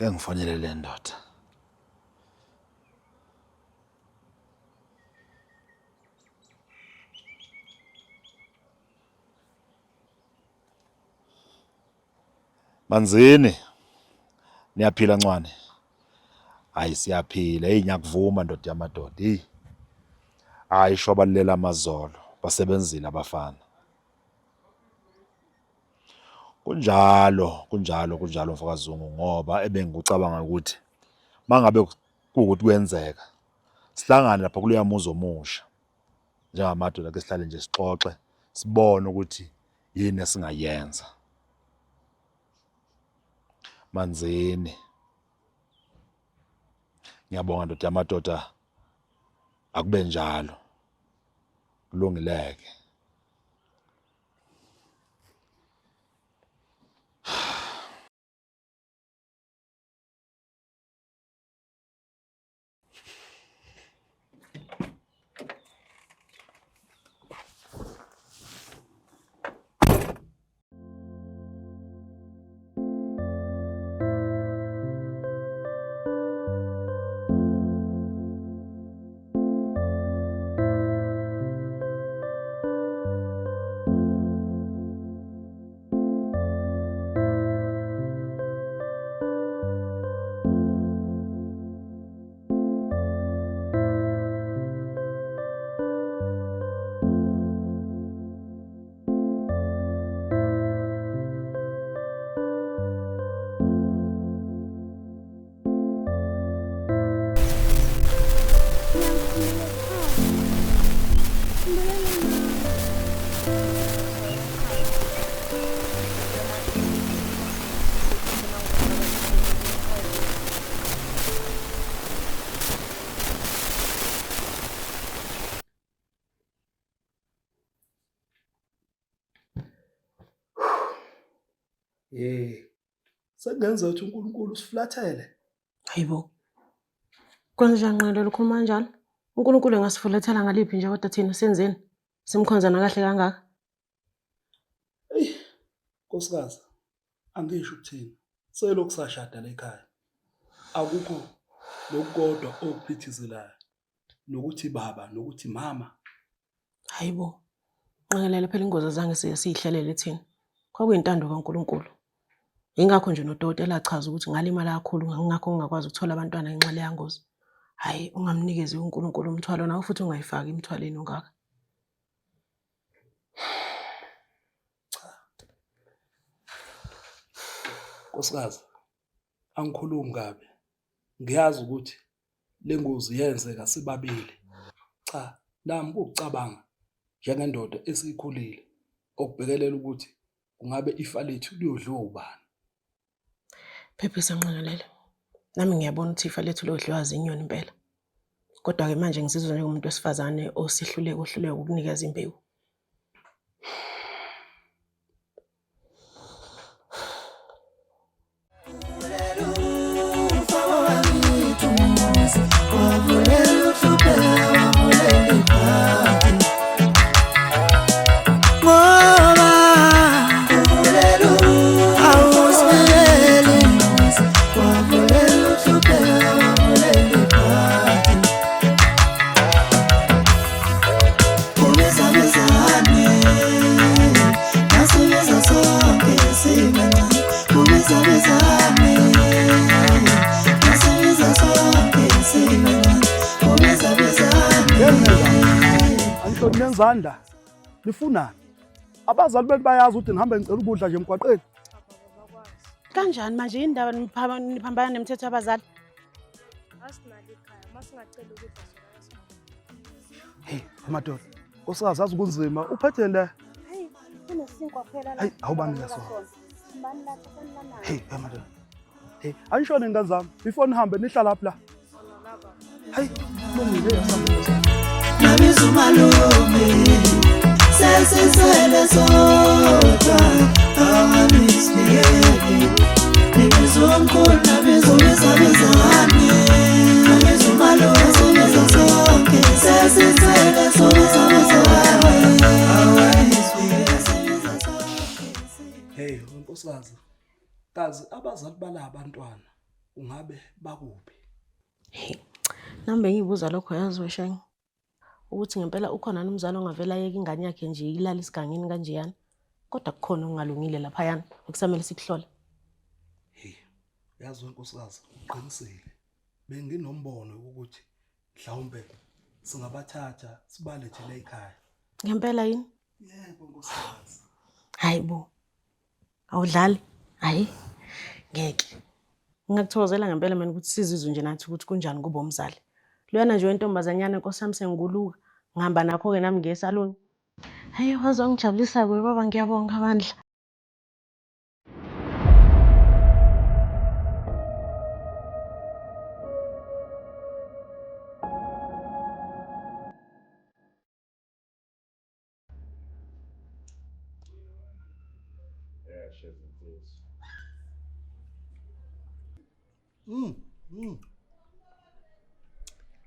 Ake ngifonele le ndoda. Manzini. Niyaphila ncwane. Hayi siyaphila, ngiyakuvuma ndoda yamadoda. Hayi shwabalela amazolo, basebenzile abafana. Kunjalo mfakazungu ngoba ebengikucabanga ukuthi mangabe kuukuthi kwenzeka sihlangane lapha kuleya muzo omusha njengamadoda ke sihlale nje sixoxe sibone ukuthi yini esingayenza. Manzini, ngiyabonga ndoda yamadoda, akube njalo kulungileke. Sekungenza ukuthi uNkulunkulu usifulathele. Hayibo. Kwenzenjani nqenqele ukhuluma kanjalo? uNkulunkulu engasifulathela ngaliphi nje kodwa thina senzeni? Simkhonza nakahle kangaka. Nkosikazi, angisho ukuthini. Selokhu sashada la ekhaya. Akukho lokukodwa okuphithizelayo. Nokuthi baba, nokuthi mama. Hayibo. Nqenqele phela ingozi azange siyihlelele thina. Kwakuyintando kaNkulunkulu. Ingakho nje nodokotela achaza ukuthi ngalimala kakhulu ngakho ngingakwazi ukuthola abantwana ngenxa leya ngozi. Hayi, ungamnikezi uNkulunkulu umthwalo nawe futhi ungayifaki imithwaleni ongaka. Nkosikazi, angikhulumi kabi. Ngiyazi ukuthi lengozi yenzeka sibabili. Cha, nami ukucabanga njengendoda esikhulile okubhekelela ukuthi kungabe ifa lethu liyodliwa ubani. Phephisa Nqenqele. Nami ngiyabona ukuthi ifa lethu lodliwa zinyoni impela. Kodwa ke manje ngizizwa njengomuntu wesifazane ohluleka ukunikeza imbewu. Nenzanda nifunani? Abazali benu bayazi ukuthi ngihambe ngicela ukudla nje emgwaqeni. Kanjani manje indaba niphambana nemithetho yabazali? Asinalo ekhaya, masingacela ukudla sona. Hey, madoda. Nkosikazi azi kunzima. Uphethe la. Hey, kunesinkwa phela la. Hey, awubani ngaso. Simbani la kufanele nayo. Hey, madoda. Hey, ayishone ngane zami. Before nihambe nihlala lapha. Hey, kulungile yasambuza. Nabizu malume sesisele sodwa awamisiyeki nabizu omkhulu nabizu bizabizane nabizu malume sibiza sonke sesisele sodwa awamisiyeki sibiza sonke. Hey, nkosikazi. Kazi abazali bala abantwana ungabe bakuphi? Nambe ngiyibuza lokho yazi wesheng. Ukuthi ngempela ukhona nomzali ongavela yeke ingane yakhe nje ilala isigangeni kanjeyana. Kodwa kukhona okungalungile lapha yana okusamele sikuhlole. Hey, yazi nkosikazi, uqinisile. Benginombono ukuthi mhlawumbe singabathatha sibalethele ekhaya. Ngempela yini? Yebo nkosikazi. Hayibo. Awudlali? Hayi. Ngeke. Ngingakuthokozela ngempela mina ukuthi sizizwe nje nathi ukuthi kunjani kuba umzali. Lona nje wentombazanyana Nkosi yami sengikuluka. Ngihamba nakho ke nami ngesaloni. Hayi wazongijabulisa kuwe baba ngiyabonga amandla.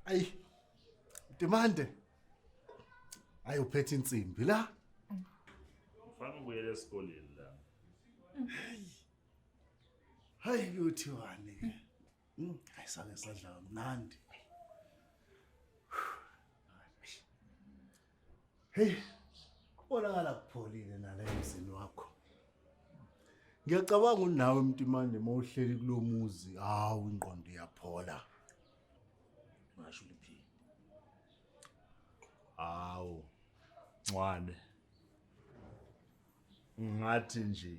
Ayi. Demande. Ayi uphethe insimbi la. Ufana ubuyele esikoleni la. Hayi uthiwani ke. Ayisake sadla mnandi. Hey. Ubonakala kupholile nala emzini wakho. Ngiyacabanga unawe Mtimande mawuhleli kulomuzi, hawu ingqondo iyaphola. Ngasho liphini. Hawu. Ncwane. Ngathi nje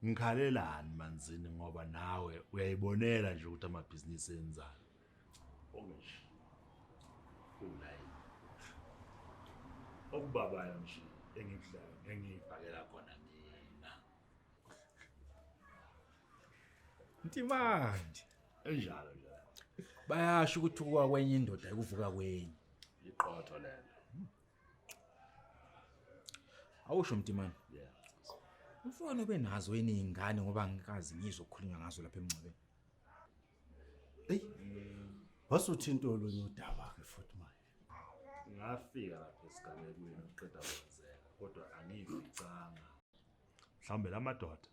ngikhalelani manzini ngoba nawe uyayibonela nje ukuthi amabhizinisi enzani. Ongisho. Ulayi. Okubabayo nje engikudlayo ngengiyibhakela khona mina. Ntimande Enjalo nje. bayasho ukuthi ukuwa kwenye indoda ikuvuka kwenye. Iqotho lelo. Awusho Mtimande. Yeah. Ufone benazo eningane ngoba ngikazi ngizokhulunywa ngazo lapha emncibeni. Hey. Wasuthi into olunye udaba ke futhi manje. Ngafika lapha esigabeni uqeda kwenzeka kodwa angiyificanga. Mhlambe lamadoda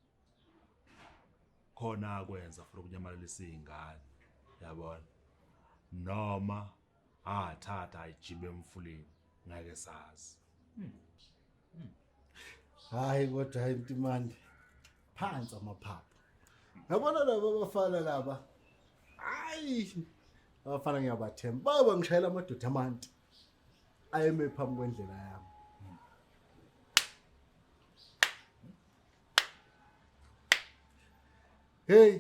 khona akwenza for ukunyamalisa izingane. Yabona? Noma athatha ayijibe emfuleni ngeke sazi. Hayi kodwa hayi Mtimande. Phansi amaphaphu. Yabona laba abafana laba. Hayi. Abafana ngiyabathemba. Baba ngishayela amadoda amanti. Ayeme phambi kwendlela yami. Hey,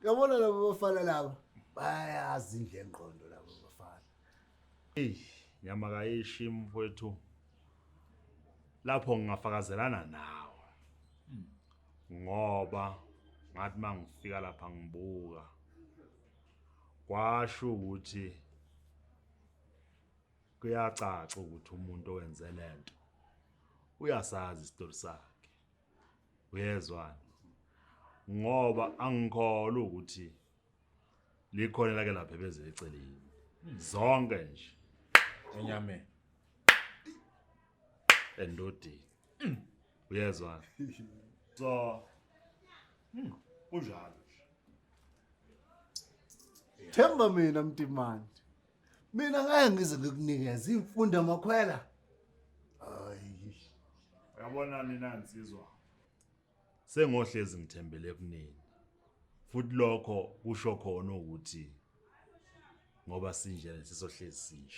yabona laba abafana laba. Bayazi indle ngqondo laba abafana. Nyama kayishi mfowethu. Lapho ngingafakazelana nawe. Ngoba ngathi mangifika lapha ngibuka. Kwasho ukuthi kuyacaca ukuthi umuntu owenze lento uyasazi isitori sakhe. Uyezwana? Ngoba angikholwa ukuthi likhona lake lapha beze eceleni. Zonke nje Enyame. endodeni. Uyezwana? So unjalo nje. Themba mina Mtimande. Mina ngeke ngize ngikunikeze imfundo amakhwela. Hayi. Uyabona nina nsizwa. Sengohlezi ngithembele kunini. Futhi lokho kusho khona ukuthi ngoba sinje sisohlezi sinje.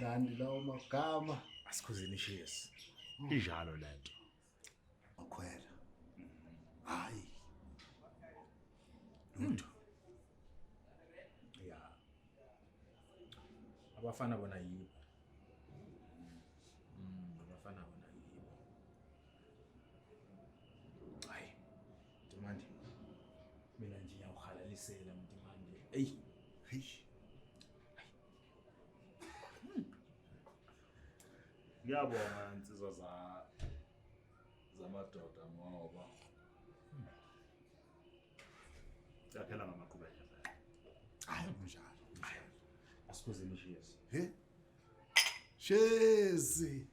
Nandi lawo magama. Asikhuzini shiyesi. Injalo lento. Makhwela. lutho. Ya. Abafana bona yibo. Abafana bona yibo. Hayi. Mntimandi. Mina nje ngiyawuhalalisela Mntimandi. Ey. Hey. Ngiyabonga insizwa zamadoda ngoba yaphela ngamaqhubeka phela. Hayi kunjalo. Asikuze imishiyesi. He? Shezi.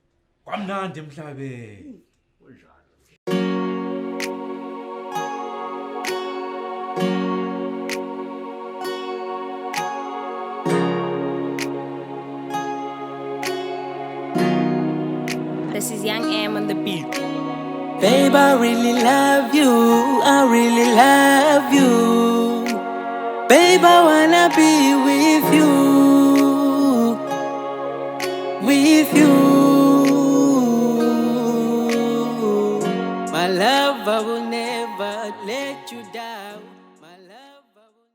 Kwamnandi emhlabeni. Kunjalo. This is Young Am on the beat. Babe, I really love you. I really love you. Babe, I wanna be with you. With you. My love, I will never let you down. My love, I will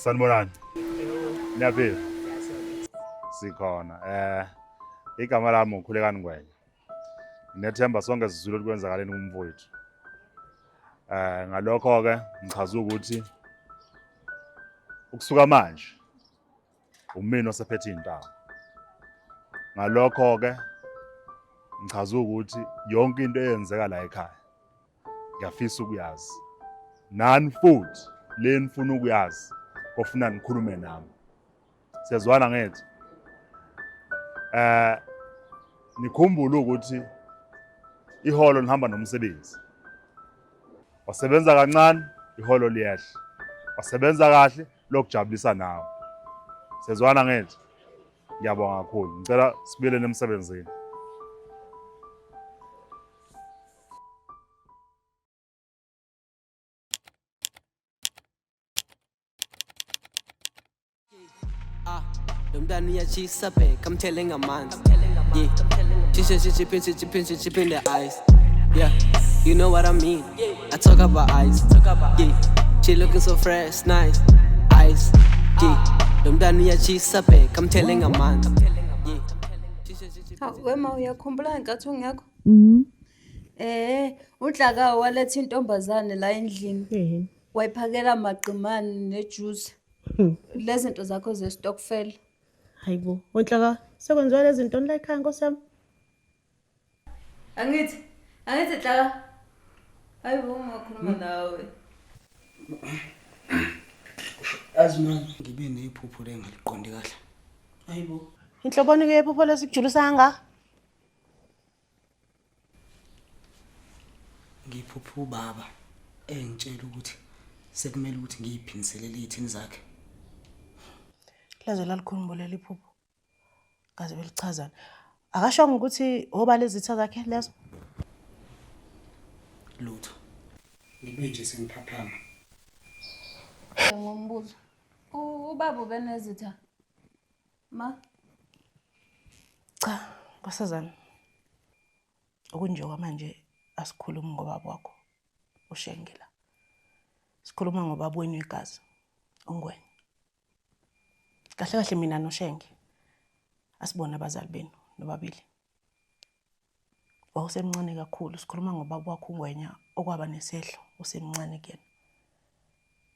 Sanibonani. Niyaphila? Sikhona. Igama lami ukhulekani Ngwenya. Nginethemba sonke sizwile ukwenzakaleni kumfowethu. Ngalokho ke ngichaza ukuthi ukusuka manje umina osephethe indawo. Ngalokho ke ngichaza ukuthi yonke into eyenzeka la ekhaya ngiyafisa ukuyazi. Nani futhi le nifuna ukuyazi ofuna nikhulume nami. Siyazwana ngithi. Nikhumbule ukuthi iholo lihamba nomsebenzi. Wasebenza kancane iholo liyehla. Wasebenza kahle lokujabulisa nawe. Siyazwana ngithi. Ngiyabonga kakhulu. Ngicela sibuyele emsebenzini. Mntwana uyatshisa babe, I'm telling amanzi. Yeah. She in the eyes. Yeah. You know what I mean? I talk about eyes. Yeah. She looking so fresh, nice. Eyes. Yeah. Mntwana uyatshisa babe, I'm telling amanzi. Hawu wema uyakhumbula inkathi ungekho? Udlaka waletha intombazane la endlini. Wayiphakela maqimani nejuice. Lezi zinto zakho zestokfela. Hayibo, Onhlaka, sekwenziwa lezi zinto la ekhaya Nkosiyami. Angithi Hlaka. Hayibo ungakhuluma nawe. Azimani, ngibe nephupho lengaliqondi kahle. Hayibo. Inhloboni ke iphupho lesikujulusa Ngiphupha ubaba engitshela ukuthi sekumele ukuthi ngiyiphindiselele izithini zakhe. Laze lalikhumbulela iphupho. Kaze belichazana. Akashongo ukuthi oba lezi zitha zakhe lezo. Lutho. Ngibe nje sengiphaphama. Ngombuzo. Ubaba ubenezitha. Ma. Cha, Nkosazana. Okunjengoba manje asikhulumi ngobaba wakho. Ushengela. Sikhuluma ngobaba wenu igazi. Ongwenya. Kahle kahle mina noShenge. Asibona abazali benu nobabili. Wawusemncane kakhulu, sikhuluma ngobaba wakho uNgwenya okwaba nesehlo, usemncane kuyena.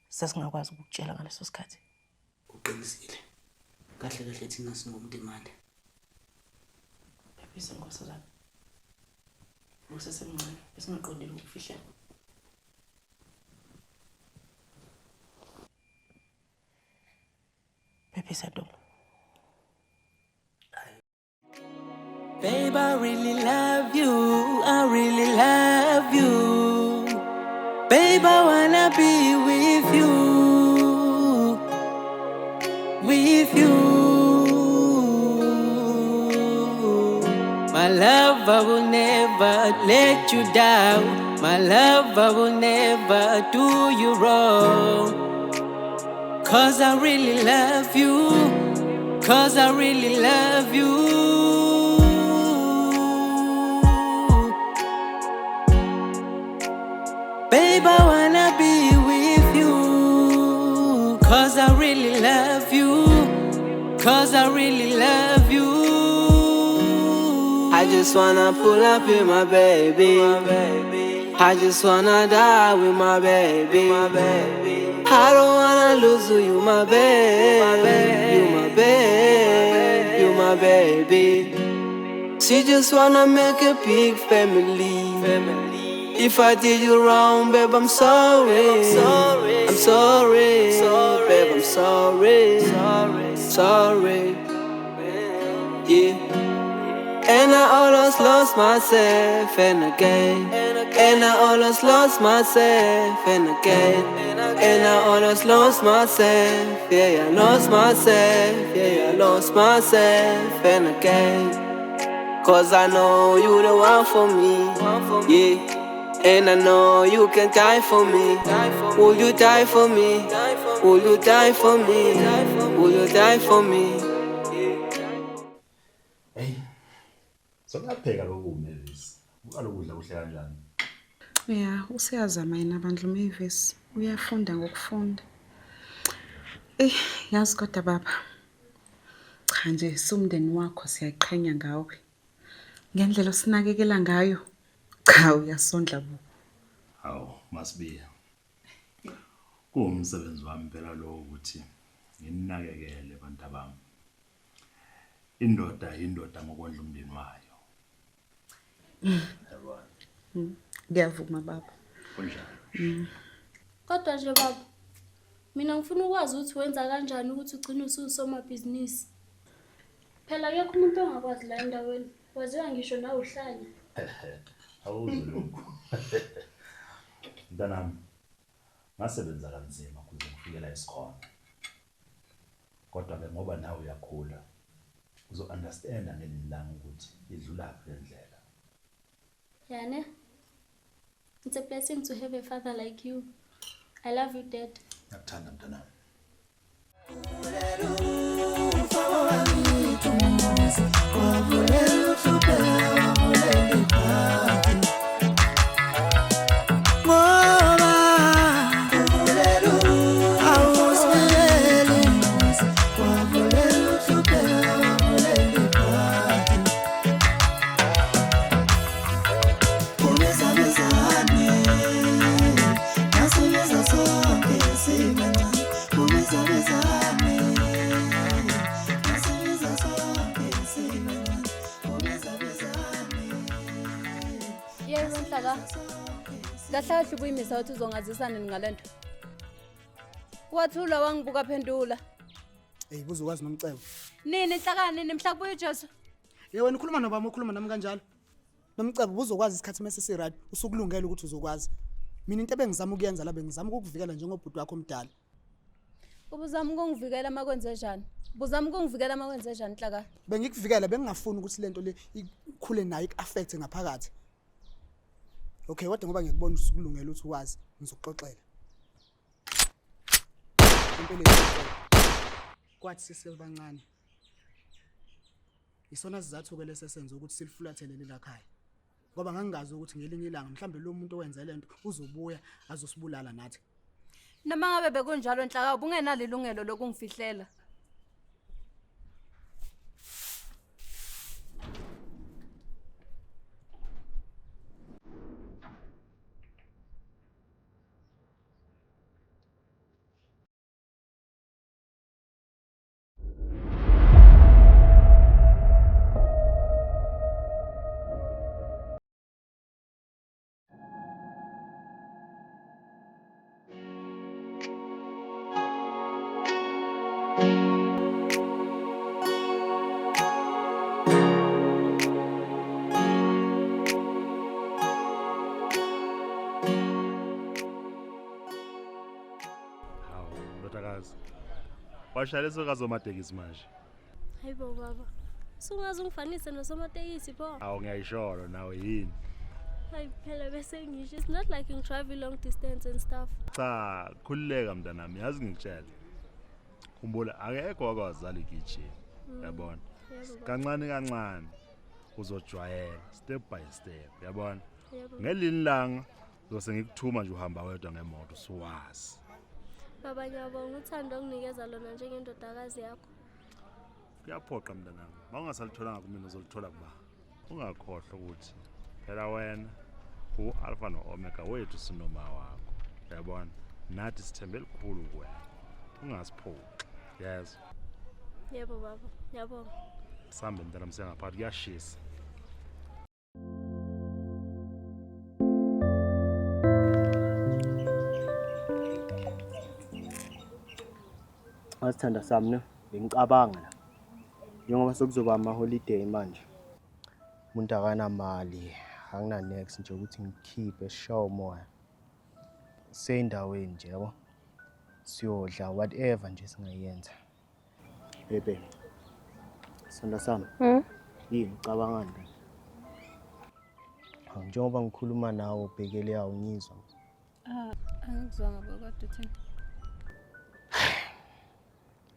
Sasingakwazi ukukutshela ngaleso sikhathi. Uqinisile. Kahle kahle thina singumndimane. Phephisa Nkosazana. Usesemncane, besingaqondile ukufihlela. Phephisa Ntombi. Babe, I really love you. I really love you. Babe, I wanna be with you. With you. My love, I will never let you down. My love, I will never do you wrong. 'Cause I really love you. 'Cause I really love you. Babe, I wanna be with you. 'Cause I really love you. 'Cause I really love you. I just wanna pull up with my baby. I just wanna die with my baby. I don't wanna lose you, my baby. You my baby. You my baby. She just wanna make a big family. If I did you wrong, babe, I'm sorry. I'm sorry. Babe, I'm sorry. Sorry. Yeah. And I almost lost myself and again. And I almost lost myself and again. And I almost lost myself. Yeah, I lost myself. Yeah, I lost myself and again. 'Cause I know you the one for me. Yeah. And I know you can die for me. Will you die for me? Will you die for me? Will you die for me? Hey. Sokuyapheka lokhu Mavis. Ukalokudla kuhle kanjani? Ya, usiyazama yena bandla Mavis. Uyafunda ngokufunda. Yazi kodwa baba. Cha nje sumndeni wakho siyayiqhenya ngawe. Ngendlela osinakekela ngayo. Cha uyasondla bo. Hawu, must be. Kuwumsebenzi wami phela lo ukuthi nginakekele abantu abami. Indoda ngokondla umndeni wayo. Yabona. Ngiyavuma baba. Kunjani? Kodwa nje baba, mina ngifuna ukwazi ukuthi wenza kanjani ukuthi ugcine usomabhizinisi. Phela akekho umuntu ongakwazi la endaweni. Waziwa ngisho nawe uhlanya. Awuzwe lokho. Mntanami, ngasebenza kanzima ukuze ngifikela isikhona. Kodwa ke ngoba nawe uyakhula, uzo-understanda ngelinye langa ukuthi idlulaphi le ndlela. Yane. It's a blessing to have a father like you. I love you, Dad. Ngiyakuthanda mntanami. Kahle ubuyimisa uthi uzongazisana ngalento. Wathula wangibuka phendula. Hey buzokwazi nomcebo. Nini inhlakani nimhla kubuye uJesu? Wena ukhuluma nobaba ukhuluma nami kanjalo. Nomcebo buzokwazi isikhathi mase siride usukulungela ukuthi uzokwazi. Mina into ebengizama ukuyenza la bengizama ukukuvikela njengobhuti wakho omdala. Ubuzama ukungivikela amakwenze njani? Buzama ukungivikela amakwenze njani inhlaka? Bengikuvikela bengingafuni ukuthi lento le ikhule nayo ikaffect ngaphakathi. Okay, kodwa ngoba ngiyakubona usukulungela ukuthi ukwazi ngizokuxoxela. Impela kwathi sisebancane. Isona sizathu ke lesesenza ukuthi silifulathele lela khaya. Ngoba ngangingazi ukuthi ngelinye ilanga mhlambe lo muntu owenza lento uzobuya azosibulala nathi. Noma ngabe bekunjalo inhlaka ubungenalo ilungelo lokungifihlela. ndodakazi. Washaya leso kazomatekisi manje. Hayibo baba. Sungaze ungifanise nosomatekisi pho. Awu ngiyayisholo nawe yini? Hayi phela bese ngisho it's not like ngidrive long distance and stuff. Cha, khulileka mntanami, yazi ngikutshela. Khumbula akekho wakwazali igijini. Yabona? Kancane kancane uzojwayela step by step, yabona? Ngelinye ilanga uzose ngikuthuma nje uhamba wedwa ngemoto usuwazi. Baba ngiyabonga uthando onginikeza lona njengendodakazi yakho. Kuyaphoqa mntanami. Mawungasalitholanga kumina uzolithola kuba. Ungakhohlwa ukuthi phela wena u-Alpha no-Omega wethu sinoma wakho. Yabona? Nathi sithembe elikhulu kuwena. Ungasiphoqi. Yes. Yebo baba, ngiyabonga. Sambe mntanami sengaphakathi kuyashisa. Asithanda sami ne bengicabanga la. Njengoba sekuzoba ama-holiday manje. Umuntu akanamali, angina next nje ukuthi ngikhiphe show moya. Seyindaweni nje yabo. Siyodla whatever nje singayenza. Bebe. Sithanda sami. Yini ucabanga nje? Njengoba ngikhuluma nawe ubhekele awunyizwa. Angizwanga bokade uthini.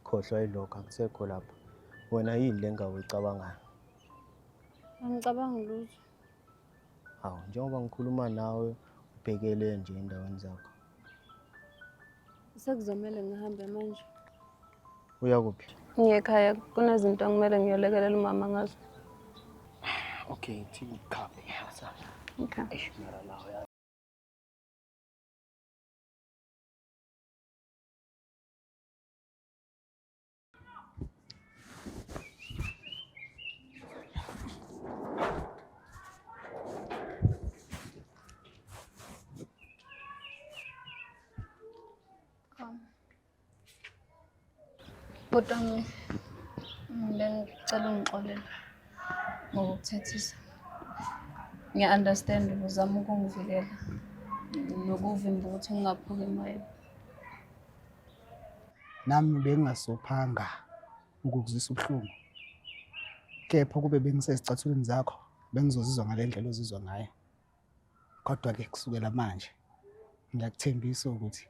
Khohlwa ilokho akusekho lapha. Wena yini lengawicabangayo? Angicabangi lutho. Hawu, njengoba ngikhuluma nawe ubhekele nje endaweni zakho. Sekuzomela ngihambe manje. Uya kuphi? Ngiye ekhaya kunezinto ngimele ngiyolekelela umama ngazo. Okay, thibi khabe yasa. Okay. Ishimara nawe ya. Kodwa ngicela ungixolele ngokuthethisa. Ngiya-understand uzama ukungivikela nokuvimba ukuthi ngingaphuki emoyeni. Nami bengingasophanga ukukuzwisa ubuhlungu. Kepha kube bengisezicathulweni zakho, bengizozizwa ngale ndlela ozizwa ngayo. Kodwa-ke kusukela manje ngiyakuthembisa ukuthi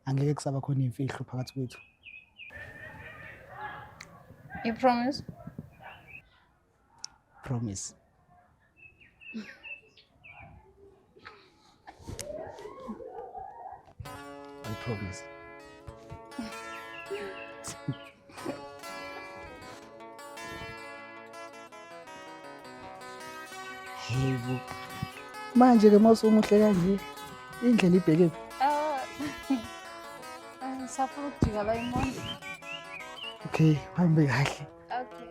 angeke kusaba khona imfihlo phakathi kwethu. You promise? Promise. I promise. Yebo. Manje ke mawusumuhle kanje indlela ibheke. Safuna ukujika la imondo. Okay, hambe kahle. Okay.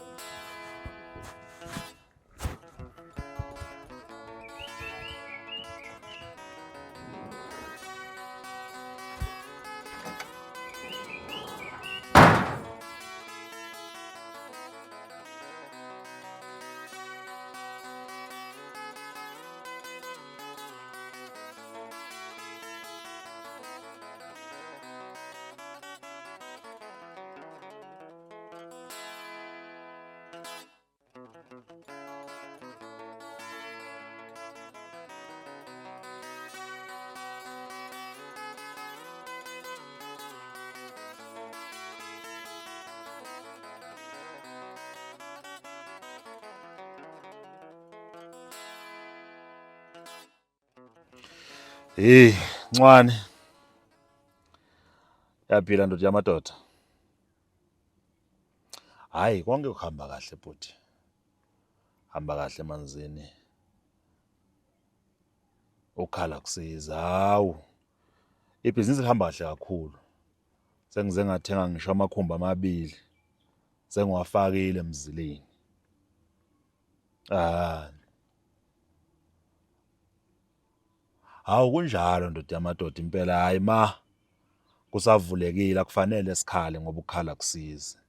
Hey, Ncwane. Yaphila ndoda yamadoda. Hayi, konke kuhamba kahle bhuti. Hamba kahle emanzini. Ukhala kusiza. Hawu. Ibhizinisi lihamba kahle kakhulu. Sengize ngathenga ngisho amakhumbi amabili. Sengiwafakile emzileni. Hawu kunjalo ndoda yamadoda impela hayi ma kusavulekile akufanele sikhale ngoba ukukhala kusiza.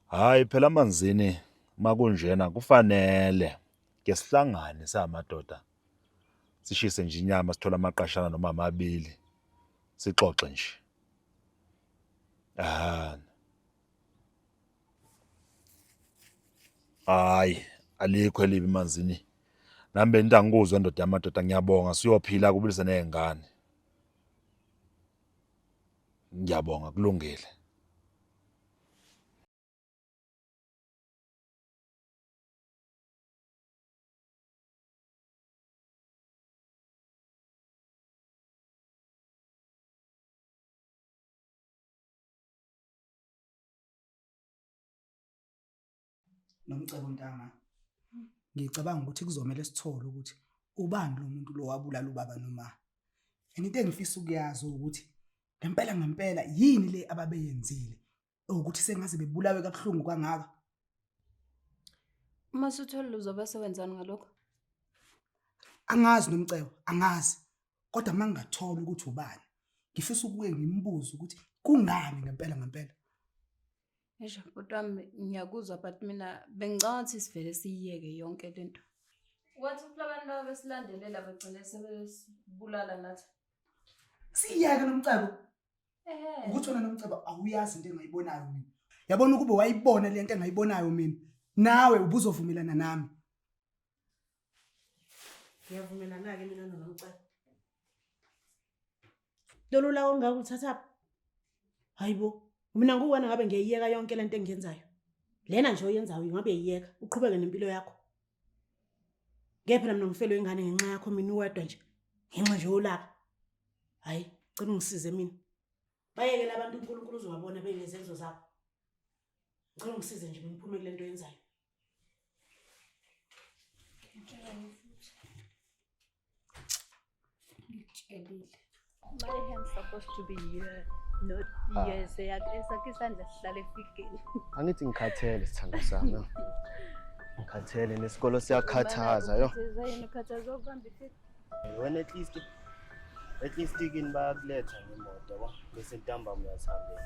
Hayi phela amanzini makunjena kufanele ke sihlangane samadoda sishise nje inyama sithola amaqashana noma amabili sixoxe nje. Hayi, alikho elibi manzini. Nami benithi angikuzwe ndoda yamadoda, ngiyabonga siyophila kubilise nezingane. Ngiyabonga kulungile. Nomcebo Ntanga. Ngicabanga ukuthi kuzomela sithole ukuthi ubani lo muntu lo wabulala ubaba noma. Into engifisa ukuyazi ukuthi ngempela yini le ababeyenzile ukuthi sengaze bebulawe kabuhlungu kangaka. Masuthola uzobe sewenzani ngalokho? Angazi Nomcebo, angazi. Kodwa mangingathola ukuthi ubani, ngifisa ukuye ngimbuze ukuthi kungani ngempela. Esho kodwa ngiyakuzwa but mina bengicabanga ukuthi sivele siyiyeke yonke lento. Wathi abantu laba besilandelela bagcine sebesibulala nathi. Siyeke Nomcebo. Ukuthi wena Nomcebo awuyazi into engayibonayo mina. Yabona ukube wayibona le nto engayibonayo mina. Nawe ubuzovumelana nami. Ngiyavumelana ke mina noNomcebo. Lolu lawo ngakuthatha. Hayibo. Mina nguwena ngabe ngiyiyeka yonke lento engiyenzayo. Lena nje oyenzayo ngabe yiyeka, uqhubeke nempilo yakho. Ngepha mina ngifelwe ingane ngenxa yakho mina uwedwa nje. Ngenxa nje olapha. Hayi, cela ungisize mina. Bayekela abantu uNkulunkulu uzowabona benezenzo zabo. Ngicela ungisize nje ngiphume kule nto oyenzayo. Ngitshelile. My hand's supposed to be here, not here. Esakhe isandla sihlale efikeni. Angithi ngikhathele sithando sami. Ngikhathele nesikolo siyakhathaza yo. Yena khathaza ukubamba ifiki. Wena at least ikini bayakuletha ngemoto yabo bese ntambama uyasihambela.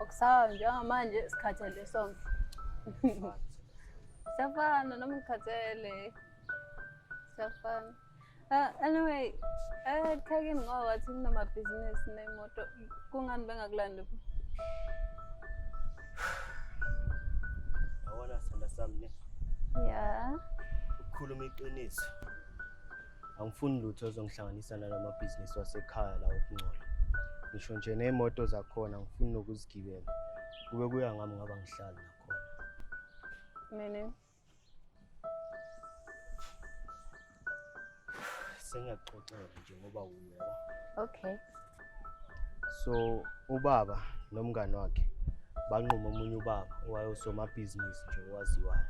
Okusawa njengamanje sikhathele sonke. Safana noma ngikhathele. Safana. Anyway, ekhaya ngoba wathi kunamabhizinisi nemoto kungani bengakulandi pho? Awona sithanda sami ne. Yeah. Ukukhuluma iqiniso. Angifuni lutho ozongihlanganisa nalamabhizinisi wasekhaya la ukuncola. Ngisho nje nemoto zakhona ngifuni ukuzigibela. Kube kuya ngami ngaba ngihlali nakhona. Meaning? Sengiyaxoxela nje ngoba uyebo. Okay. So ubaba nomngane wakhe banquma omunye ubaba owayosomabhizinisi nje owaziwayo.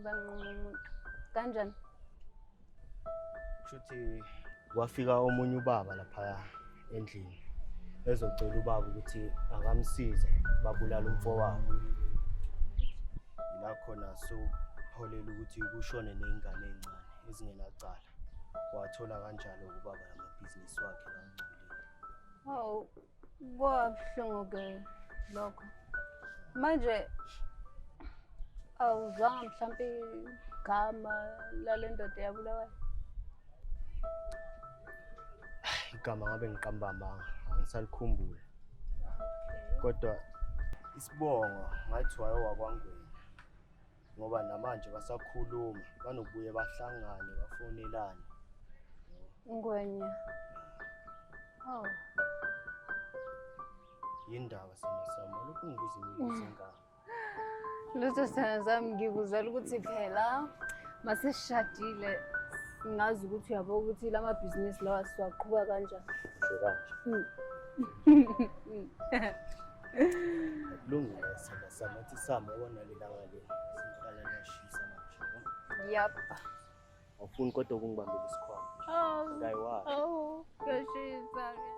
Banquma umuntu. Kanjani? Shuthi kwafika omunye ubaba lapha endlini ezocela ubaba ukuthi akamsize babulala umfowabo. La khona so holela ukuthi kushone nezingane ezincane ezingenacala. Wathola kanjalo ubaba lamabhizinisi wakhe langcolile. Oh, kwabuhlungu ke lokho. Manje awuzange mhlambe igama lale ndoda yabulawayo? Igama ngabe ngiqambamba angisalikhumbula. Kodwa isibongo ngathi wayewakwangweni. Ngoba namanje basakhuluma banokubuye bahlangane bafonelane. Ngwenya. Oh. Yindaba senesama lokhu ngibuza imibuzo engaka. Lutho senzami ngikuzela ukuthi phela masishadile ngazi ukuthi uyabo ukuthi lamabhizinisi lawa siwaqhubeka kanjani. Kulungile sithanda sami sami yabona lelanga le sihlala nashisa manje. Yep. Awufuni kodwa ukungibambela isikhwama. Oh. Ngayiwazi. Oh, kashisa ke.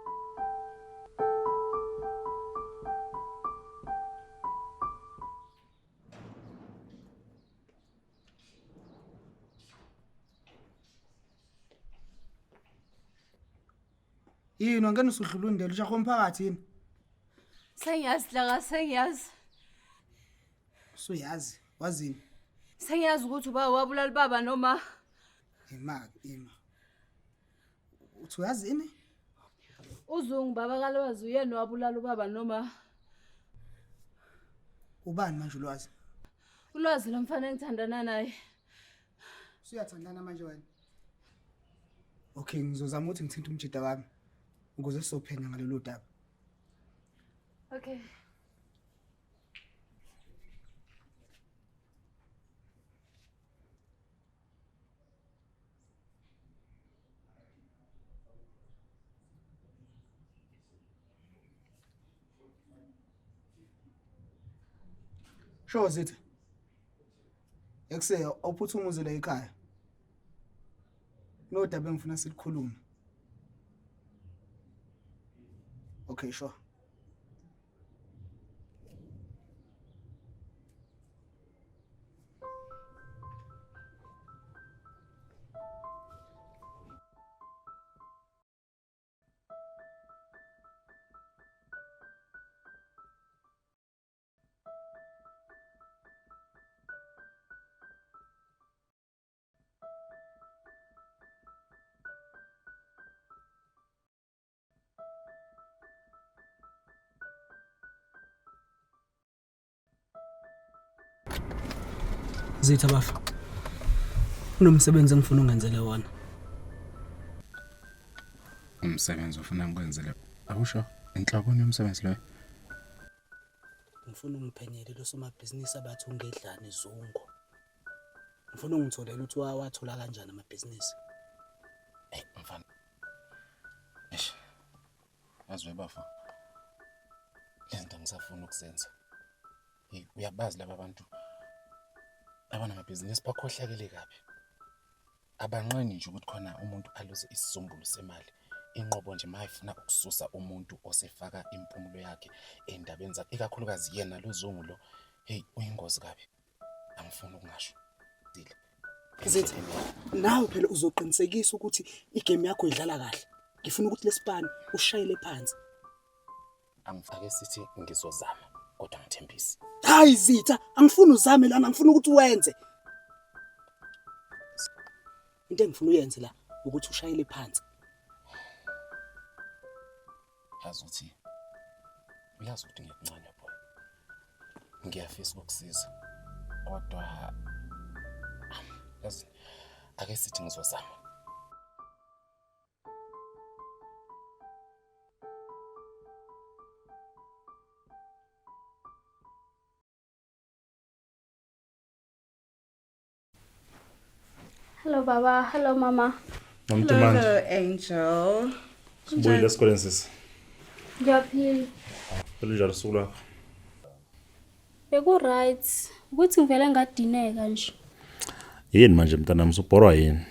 Yini wangena usudlula undelo ushaka umphakathi yini? Sengiyazi la sengiyazi. Usuyazi, wazini? Sengiyazi ukuthi uba wabulala baba noma Ima. Uthi uyazini? uZungu baba kalwazi uyena wabulala ubaba noma Ubani manje ulwazi? ulwazi lomfana engithandana naye. Siyathandana manje wena. Okay, ngizozama ukuthi ngithinta umjida wami ukuze sizophenya ngalolu daba. Okay. Sho zithi. Ekuse awuphuthumuze la ekhaya. No daba engifuna silikhulume. Okay, sure. Zitha bafa. Kunomsebenzi engifuna ungenzele wona. Umsebenzi ufuna ngikwenzele. Awusho inhloboni yomsebenzi lo. Ngifuna ungiphenyele lo somabhizinisi abathi ungedlane Zungu. Ngifuna ungitholele ukuthi wathola kanjani amabhizinisi. Mfana. Azwe bafa. Lento ngisafuna ukuzenza. Uyabazi laba bantu abanamabhizinisi bakhohlakele kabi. Abanqeni nje ukuthi khona umuntu aluze isizumbulu semali. Inqobo nje mayifuna ukususa umuntu osefaka impumulo yakhe endabeni zakhe, ikakhulukazi yena lo Zungu lo. Uyingozi kabi. Angifuni ukungasho. Zithi nawe phela uzoqinisekisa ukuthi igame yakho idlala kahle. Ngifuna ukuthi lesipani ushayele phansi. Angifake sithi ngizozama kodwa ngithembisi. Hayi Zitha, angifuni uzame lana, ngifuna ukuthi uwenze. Into engifuna uyenze la ukuthi ushayele phansi. Uyazi ukuthi ngikuncane boy. Ngiyafisa ukukusiza. Kodwa yazi ake sithi ngizozama. Hello baba, hello mama. Hello Angel. Sibuyile esikoleni sisi. Ngiyaphila. Kunjalo usuku lwakho? Beku right. Ukuthi ngivele ngadineka nje. Yini manje mntanami usubhorwa yini?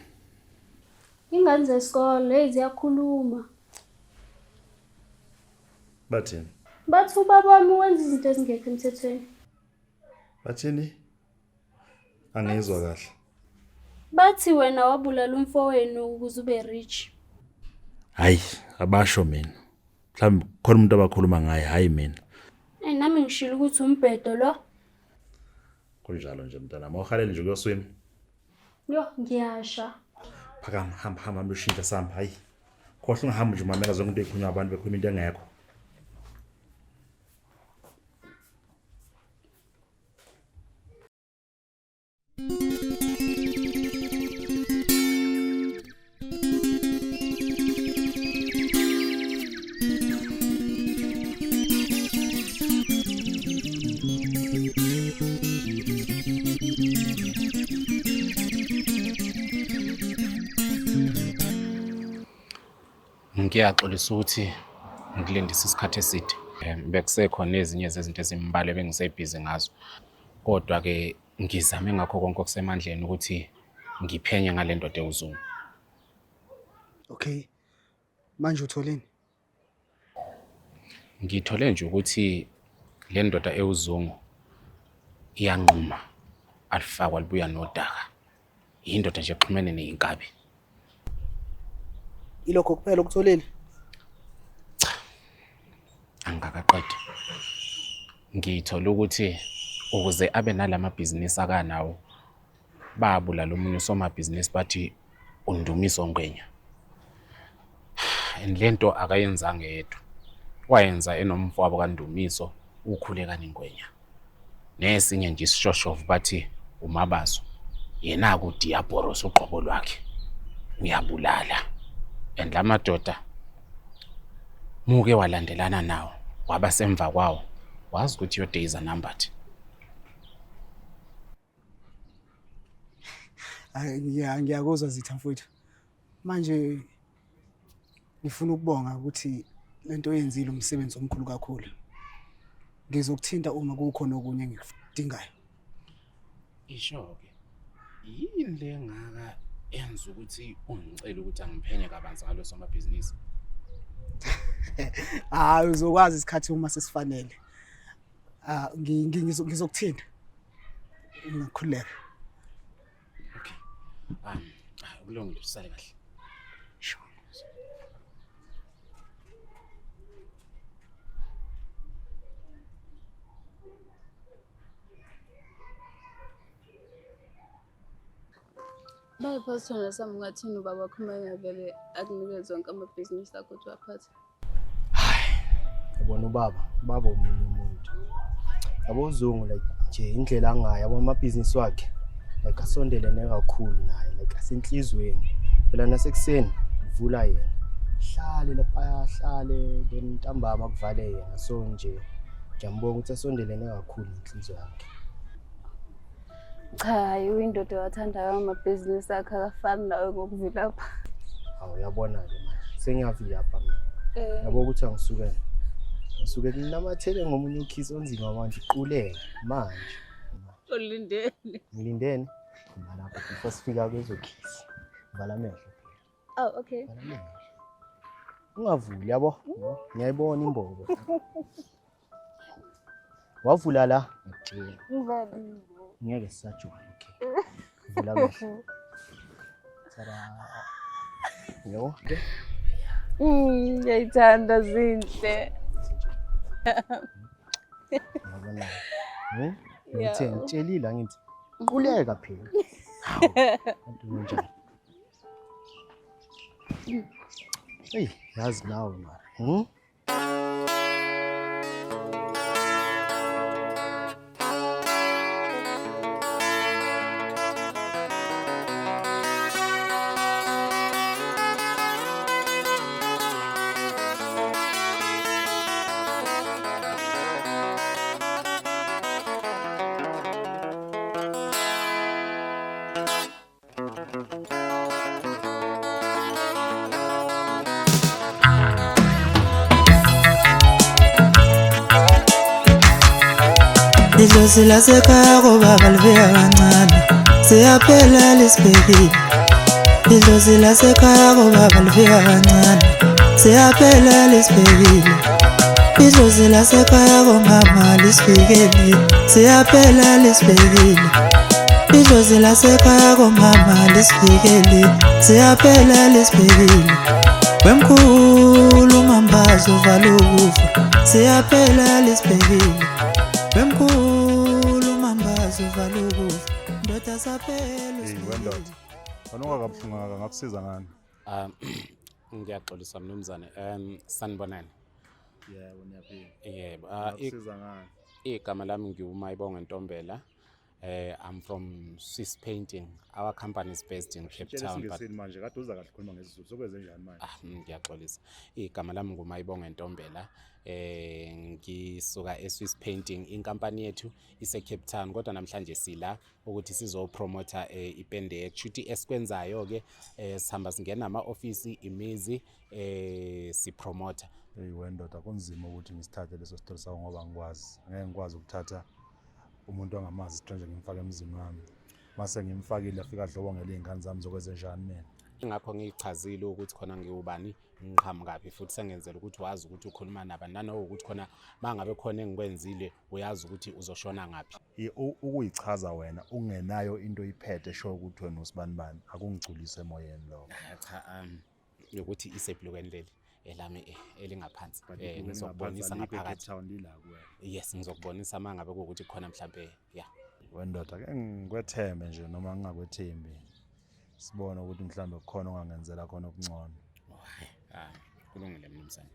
Ingane zesikole ziyakhuluma. Bathini? Bathi ubaba wami wenza izinto ezingekho emthethweni. Bathini? Angizwa kahle. Bathi wena wabulala umfowenu ukuze ube rich. Hayi, abasho mina. Mhlawumbe khona umuntu abakhuluma ngaye, hayi mina. Nami ngishilo ukuthi umbhedo lo. Kunjalo nje mntanami, awuhalele nje kuyoswima. Yo, ngiyasha. Phakama, hamba ushintsha samba, hayi. Khohle ungahamba nje umamela zonke into ekhulunywa abantu bekhuluma into engekho. Ngiyaxolisa ukuthi ngilindisa isikhathi eside. Bekusekhona ezinye zezinto ezimbalwa bengisebhizi ngazo. Kodwa ke ngizame ngakho konke okusemandleni ukuthi ngiphenye ngale ndoda eUzungu. Okay. Manje utholeni? Ngithole nje ukuthi le ndoda eUzungu iyanquma alifakwa libuya nodaka. Indoda nje exhumene neinkabi. Ilokho kuphela ukutholeni? Angakaqedi. Ngithola ukuthi ukuze abe nalamabhizinisi akanawo babulala omunye usomabhizinisi bathi undumiso Ngwenya. And lento akayenzanga yedwa. Wayenza enomfowabo kaNdumiso ukhulekani Ngwenya. Nesinye nje isishoshovu bathi uMabaso. Yena ku Diaboros uqobo lwakhe. Uyabulala. And lamadoda muke walandelana nawo waba semva kwawo. Wazi ukuthi your days are numbered. Ngiyakuzwa Zitha mfowethu. Manje ngifuna ukubonga ukuthi lento oyenzile umsebenzi omkhulu kakhulu. Ngizokuthinta uma kukhona okunye engikudingayo. Isho ke. Yini lengaka enza ukuthi ungicela ukuthi angiphenye kabanzi ngalo somabhizinisi? Hayi uzokwazi isikhathi uma sesifanele. Ngizokuthinta. Ngikhuleka. Kulungile usale kahle. Sure. Bayiphathana sami ungathini ubaba wakho mangavele akunikeze zonke amabhizinisi akho ukuthi waphathe. Yabona ubaba umunye umuntu. Yabo uZungu like nje indlela angayo yabo amabhizinisi wakhe like asondelene kakhulu naye like asenhlizweni. Phela nasekuseni uvula yena. Hlale lapha hlale ntambama kuvale yena so nje ngiyambonga ukuthi asondelene kakhulu inhliziyo yakhe. Cha, indoda wathandayo amabhizinisi akhe akafani nawe ngokuvilapha. Awu yabona ke manje. Sengiyavilapha mina. Yabo ukuthi angisukele. Ngisuke nginamathele ngomunye ukhisi onzima manje iquleka manje. Ulindeni. Ngilindeni. Lapha before sifika kwezokhisi. Vala amehlo. Oh, okay. Ungavuli yabo. Ngiyayibona imbobo. Wavula la. Ngivali. Ngeke sisajula okay. Vula amehlo. Tsara. Yo. Ngiyayithanda Zinhle. Yabona. Ngithe ngitshelile ngithi quleka phela. Antu njani? Hey, yazi nawe mara. Idlozi lasekhaya kobaba liveka kancane siyaphela lisibhekile. Idlozi lasekhaya kobaba liveka kancane siyaphela lisibhekile. Idlozi lasekhaya komama lisifikele siyaphela lisibhekile. Idlozi lasekhaya komama lisifikele siyaphela lisibhekile. Wemkhulu mambazo vala ukufa siyaphela lisibhekile. Wemkhulu mambazo vala ukufa ndoda saphela wendoda anongakabuhlunga ngakusiza ngani? Ngiyaxolisa mnumzane. Sanibonani. Yebo niyaphila. Yebo. Ngakusiza ngani? Igama lami ngiwuMayibonga Ntombela. I'm from Swiss Painting. Our company is based in Cape Town. But manje kade uza kahle khuluma ngesizulu sokwenze njani manje? Ngiyaxolisa. Igama lami nguMayibonga Ntombela. Ngisuka eSwiss Painting. Inkampani yethu ise Cape Town kodwa namhlanje sila ukuthi sizopromoter ipende yethu esikwenzayo ke sihamba singena ama office imizi sipromoter. Hey wendoda kunzima ukuthi ngisithathe leso story sawo ngoba ngikwazi. Ngeke ngikwazi ukuthatha umuntu angamazi stranger ngimfaka emzini wami. Mase ngimfakile afika dlobo ngelingane zami zokwenza njani mina. Ingakho ngiyichazile ukuthi khona ngiubani ngiqhamukapi futhi sengenzela ukuthi wazi ukuthi ukhuluma nabani nanokuthi khona mangabe khona engikwenzile uyazi ukuthi uzoshona ngapi. Ukuyichaza wena ungenayo into iphethe show ukuthi wena usibanibani akungigculise emoyeni lo. Cha ukuthi iseblukeni leli elami elingaphansi ngizokubonisa ngaphakathi. Yes ngizokubonisa mangabe ukuthi khona mhlambe wendoda ke ngikwethembe nje noma ngingakwethembi. Sibone ukuthi mhlawumbe kukhona ongangenzela khona okungcono. Hayi, kulungile mnumzane.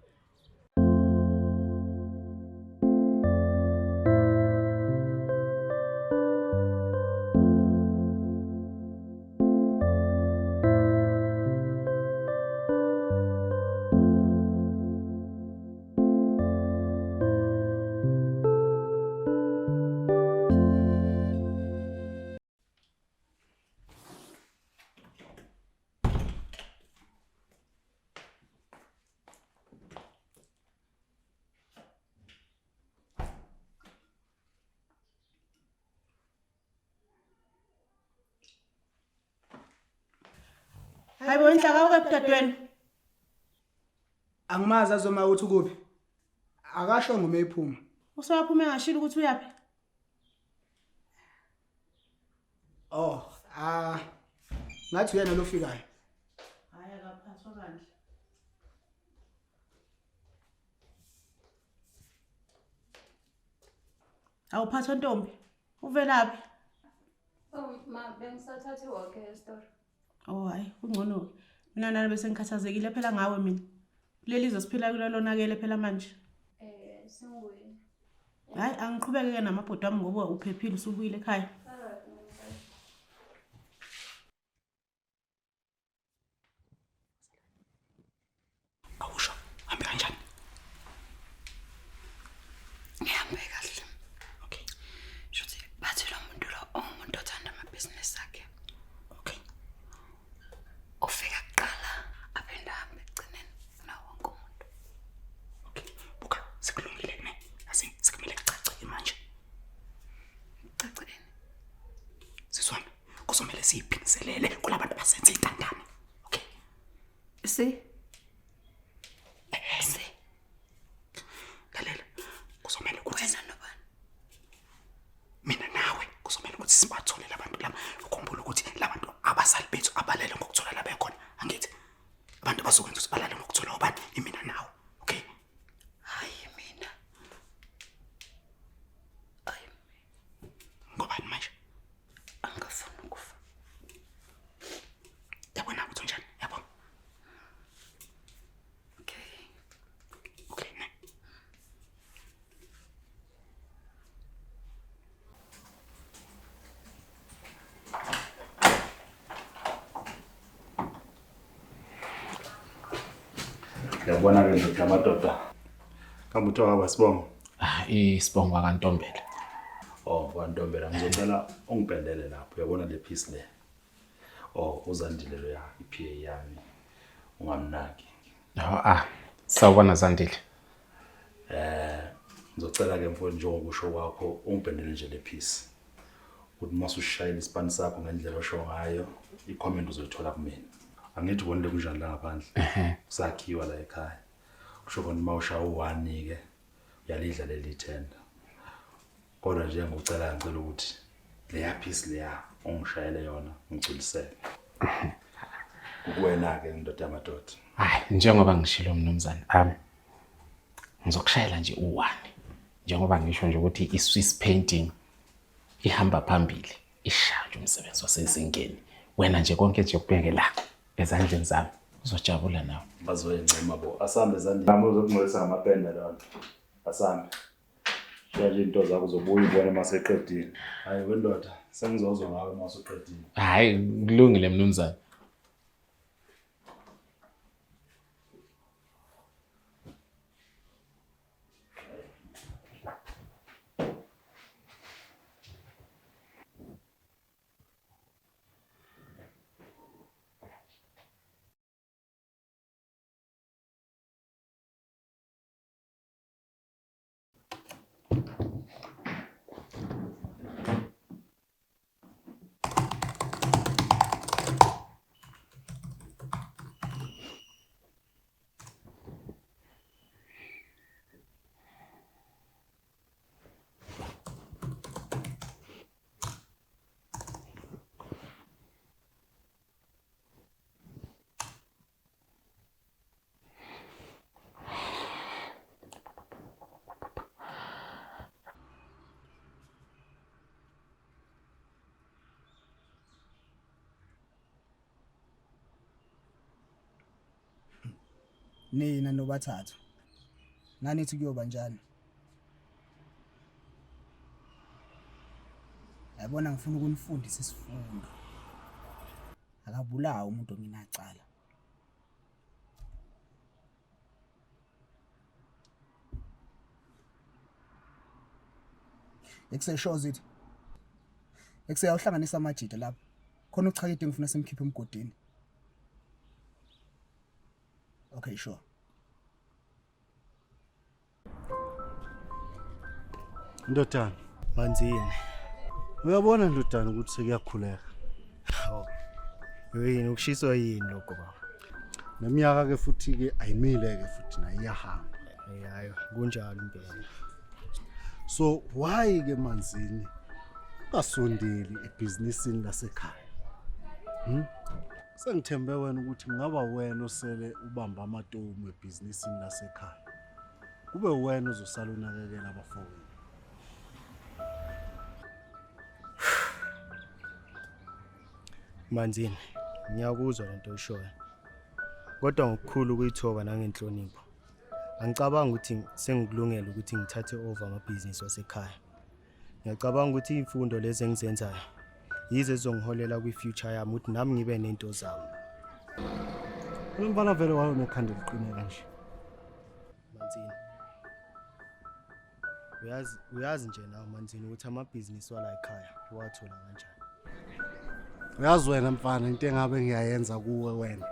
Hayibo inhlaka ukephi dadweni? Angimazi azoma ukuthi ukuphi. Akasho ngome iphuma. Usaphuma engashilo ukuthi uyapi? Oh, ngathi uyena lo fikayo. Hayi akaphathwa kandle. Awuphathwa ntombi. Uvelaphi? Oh, ma bengisathatha iwalk e-store. Oh hayi, kungcono. Mina nalo bese ngikhathazekile phela ngawe mina. Leli zosiphila kulo lonakele phela manje. Singweni. Hayi, angiqhubeke namabhodo wami ngoba uphephile usubuyile ekhaya. Awusho, hambe kanjani? Ngihambe kahle. Okay. Shothi bathi lo muntu lo umuntu othanda amabhizinisi akhe. Okay. Ufika kuqala aphenda hambe egcineni nawo wonke umuntu. Okay. Buka sikulungile ne. Sikumele kucacile manje. Cacile. Siswami, kuzomela siyiphinzelele kulabantu abasenza intandane. Okay. Lalela, kuzomela ukuthi wena nobani? Mina nawe kuzomela ukuthi sibathole labantu laba. Ukhumbula ukuthi labantu abasali bethu abalele ngokuthola la bekhona. Angithi abantu bazokwenza ukuthi balale ngokuthola ubani? Imina nawe. Okay? Hayi mina. Hayi. Ngobani manje? Angafuni ukufa. Yabona ukuthi njani? Yabo. Okay, ne. Yabona ke ndoda amadoda. Kambe uthiwa abasibongo? Isibongo kaNtombela. Oh, kwaNtombela ngizocela ungipendele lapho. Uyabona le piece le. Oh, uzandile lo ya iPA yami. Ungamnaki. Sawubona Zandile. Ngizocela ke mfowethu njengoba usho kwakho ungipendele nje le piece. Ukuthi mase ushayela isipani sakho ngendlela osho ngayo, i-comment uzoyithola kumina. Angithi bonile kunjani la ngaphandle. Kusakhiwa la ekhaya. Kusho khona uma usha u1 ke uyalidla leli tender. Kodwa nje ngicela ukuthi leya piece leya ungishayele yona ngicwiliseke. Ukuwena ke ndoda yamadoda. Hayi, njengoba ngishilo mnumzane, ngizokushayela nje u1. Njengoba ngisho nje ukuthi i-Swiss painting ihamba phambili, ishaya umsebenzi wasezingeni. Wena nje konke nje kubeke la ezandleni zami. Uzojabula nawe. Bazoyincema bo. Asambe ezandleni. Nami uzokungcwelisa ngamapenda lonto. Asambe. Shaya nje into zakho uzobuya ubone mase eqedile. Hayi wendoda, sengizozwa ngawe mase uqedile. Hayi, kulungile mnumzane. nina nobathathu nanithi kuyoba njani? Yabona ngifuna ukunifundisa isifundo. Akabulawa umuntu onginacala. Ekuseshoza ithi. Ekuseyawuhlanganisa amajita lapha. Khona uchakide ngifuna simkhiphe emgodini. Okay, sure. Ndodana, Manzini. uyabona ndodana ukuthi sekuyakhuleka. Hawu. Yini ukushiswa yini lokho baba? Neminyaka ke futhi ke ayimile ke futhi na iyahamba. Hayi, kunjalo impela. So why ke Manzini ungasondeli ebhizinisini lasekhaya? Sengithembe wena ukuthi ngaba wena osele ubamba amatomu ebhizinisini lasekhaya. Kube wena uzosala unakekela abafowethu. Manzini, ngiyakuzwa lento oyishoyo. Kodwa ngokukhulu ukuyithoba nangenhlonipho. Angicabanga ukuthi sengikulungela ukuthi ngithathe over amabhizinisi wasekhaya. Ngiyacabanga ukuthi imfundo lezi engizenzayo yize ezongiholela kwi-future yami ukuthi nami ngibe nento zami. Umfana vele wayo nekhanda liqine kanje. Manzini. Uyazi nje nawe Manzini ukuthi amabhizinisi wala ekhaya uwathola kanjani. Uyazi wena mfana into engabe ngiyayenza kuwe wena.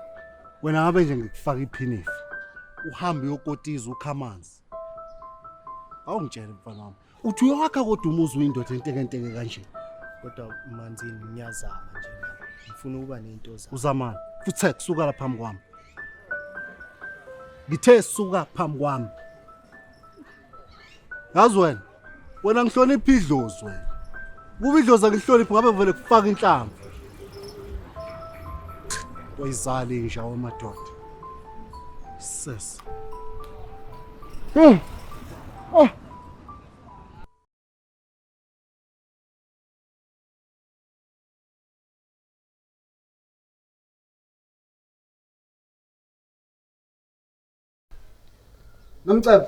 Wena ngabe nje ngikufaka iphinifi. Uhambe uyokotiza ukhamanzi. Awungitshela mfana wami. Uthi uyakha kodwa umuzi uyindoda enteke kanje. Kodwa Manzini ngiyazama nje nami. Ngifuna ukuba nento zami. Uzamani. Futhi kusuka la phambi kwami. Ngithe suka phambi kwami. Yazi wena ngihlonipha idlozi wena. Kuba idlozi ngihlonipha ngabe vele kufaka inhlamvu. Oyizali inja wamadoda. Sis. Nomcebo.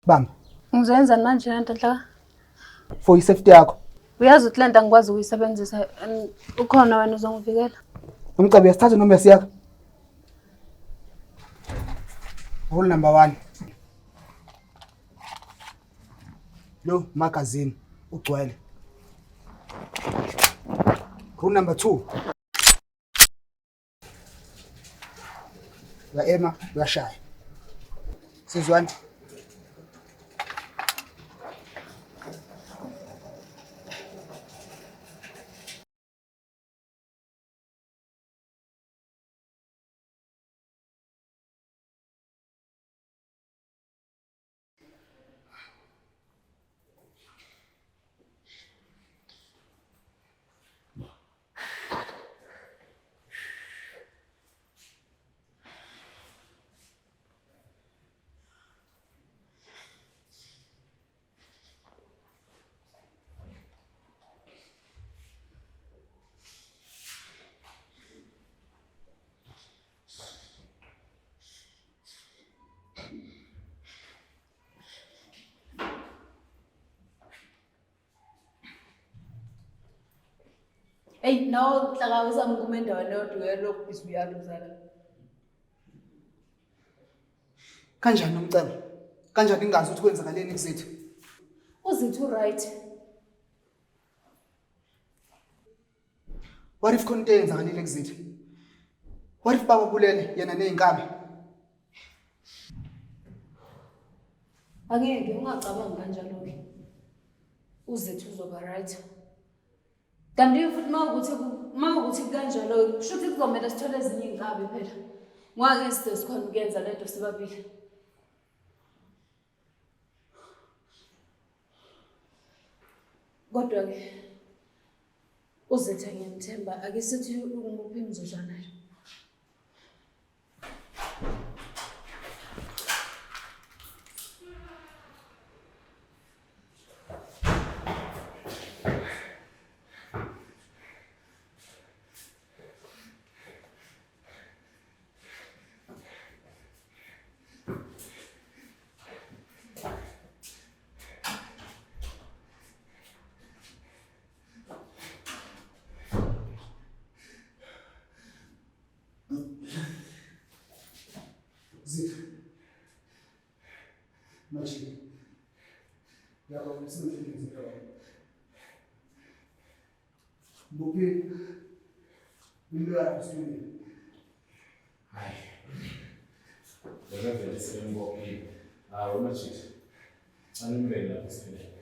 Bamba. Ngizoyenza manje lento nhla. For isafety yakho. Uyazi ukuthi lento angikwazi ukuyisebenzisa ukhona wena uzongivikela. Nomcebo yasithatha noma yasiyaka. Rule number 1. Lo magazine ugcwele. Rule number 2. La Emma uyashaya. Sizwana. Hey, nawo hlaka uzama ukuma endaweni yodwa lokhu isuyaluzana. Kanjani Nomcebo? Kanjani ingazi ukuthi kwenzakaleni kuzethu? Uzithi right. What if konke yenzakalile kuzethu? What if baba bulele yena nezinkabi? Angeke ungacabanga kanjalo ke. Uzithi uzoba right. Kanti futhi mawukuthi kanjalo kusho ukuthi kuzomela sithole ezinye inkabi phela. Ngake side sikhona ukuyenza lento sibabili. Kodwa ke uzethe ngiyamthemba akesithi umuphi imizuzwana nje. Manje. Yabo usemhleni zikho. Buki. Ngilwa studio. Hayi. Ngeke sengibophi. Wena chithi. Animele lapha siphelele.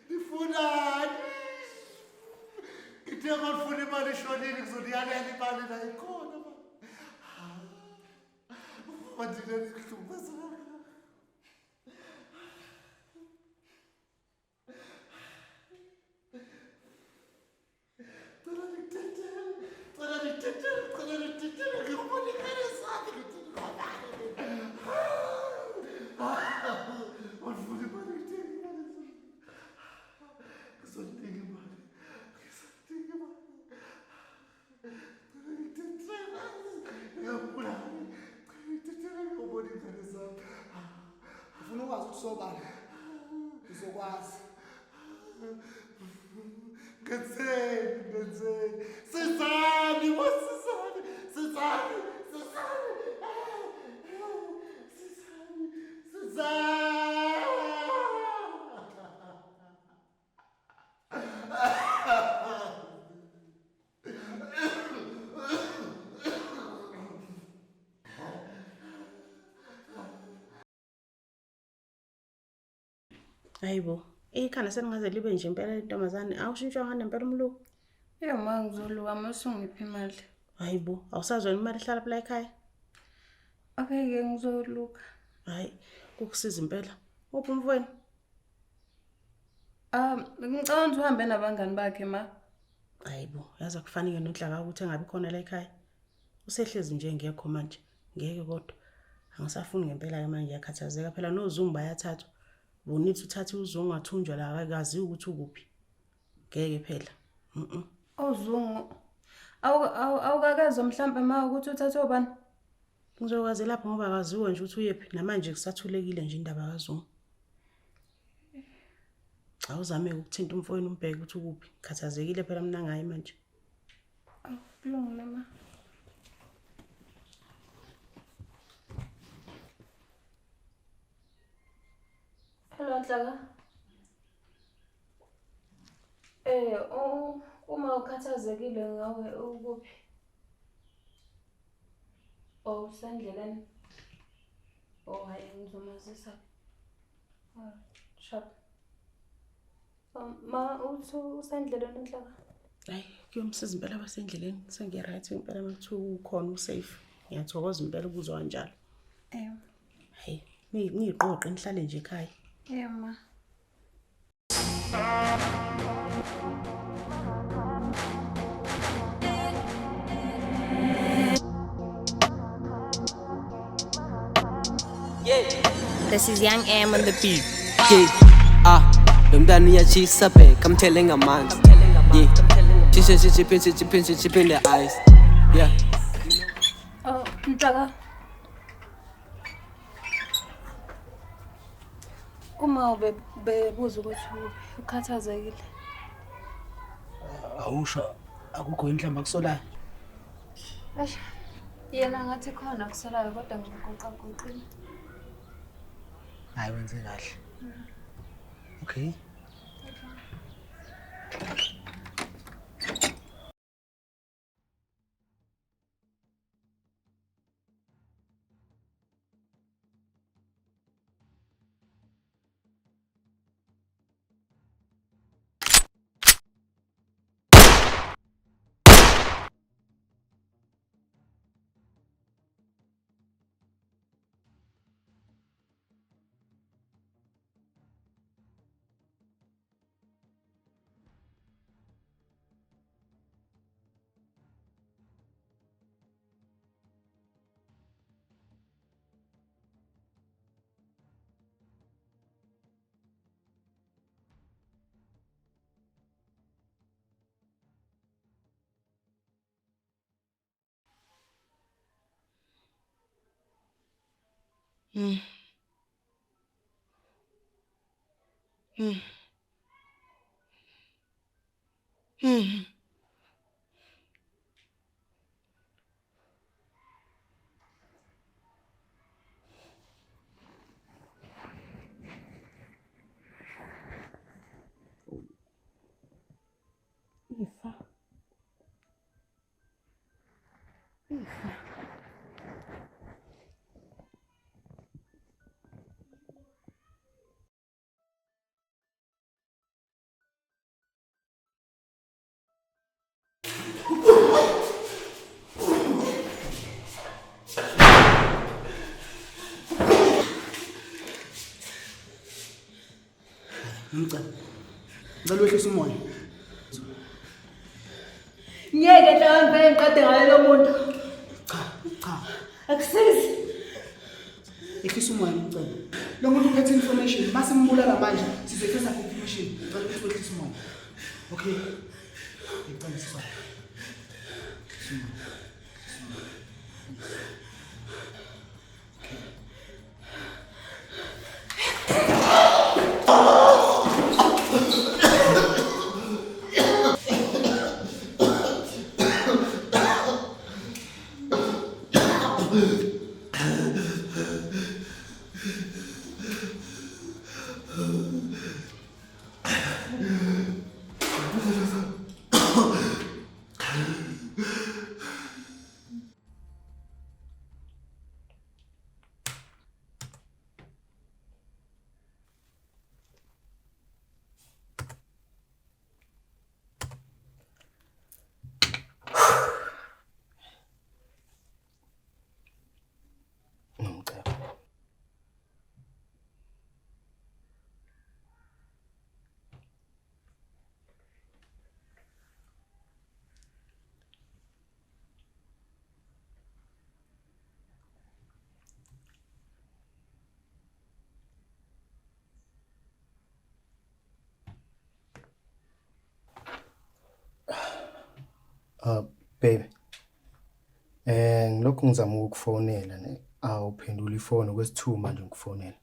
Nifunani? Ngithe ngifuna imali eshonile ngizoniyalela imali la ikhona ba. Manje ngihlukumezeka. Ufuna ukwazi ukuthi sobala. Uzokwazi. Ngenzeni. Sizani, wasizani. Sizani. Hayibo, ikhanda selingaze libe nje impela intombazane awushintshwa nganempela umluku. Ma ngizoluka mase ungiphi imali. Hayibo, awusazweni imali ihlala lapha ekhaya? Okay-ke ngizoluka. Hayi, kukusiza impela. Uphi umfweni? Ngicabanga ukuthi uhambe nabangani bakhe ma. Hayibo, yazi akufanike nodlaka ukuthi engabi khona la ekhaya. Usehlezi nje ngekho manje. Ngeke kodwa. Angisafuni ngempela ke manje ngiyakhathazeka phela nozungu bayathathwa. Bonithi uthathe uzungu athunjwa la akazi ukuthi ukuphi. Ngeke phela. Ozungu. Awukakazi mhlambe ma ukuthi uthathe obani? Ngizokwazi lapho ngoba akaziwe nje ukuthi uyephi namanje kusathulekile nje indaba kaZungu. Awuzame ukuthinta umfowenu umbheke ukuthi ukuphi. Khathazekile phela mina ngayi manje. Kulungile ma. Hello Nhlaka. Uma ukhathazekile ngawe ukuphi? Usendleleni. Hayi ngizomazisa. Shap. Ma usendleleni Nhlaka? Hayi, kuyomsiza impela abasendleleni. Sengiyi-right impela makuthiwa ukhona usafe. Ngiyathokoza impela ukuzwa kanjalo. Hayi, ngiyiqoqe nihlale nje ekhaya. Ma. This is Young M on the beat. Lo mntana uyachisa back, I'm telling a man. Yeah. She said she chip in the eyes. Yeah. Nhlaka. Uma bebuza ukuthi ukhathazekile. Awusho akukho inhlamba kusolayo. Eish. Yena ngathi khona kusolayo kodwa ngigoqaqoqile. Hayi wenze kahle. Okay. Ngicela wehlisa umoya. Ngeke mhlawumbe ngiqede ngayo lo muntu. Cha. Akusizi. Ehlisa umoya ngicela. Lo muntu uphethe information, mase mbulala manje sizoyifesa information. Ngicela ukuthi wehlisa umoya. Okay. Ngicela sisona. Baby. Ngilokhu ngizama ukukufonela ne awuphendula ifoni kwesithu manje ngikufonela.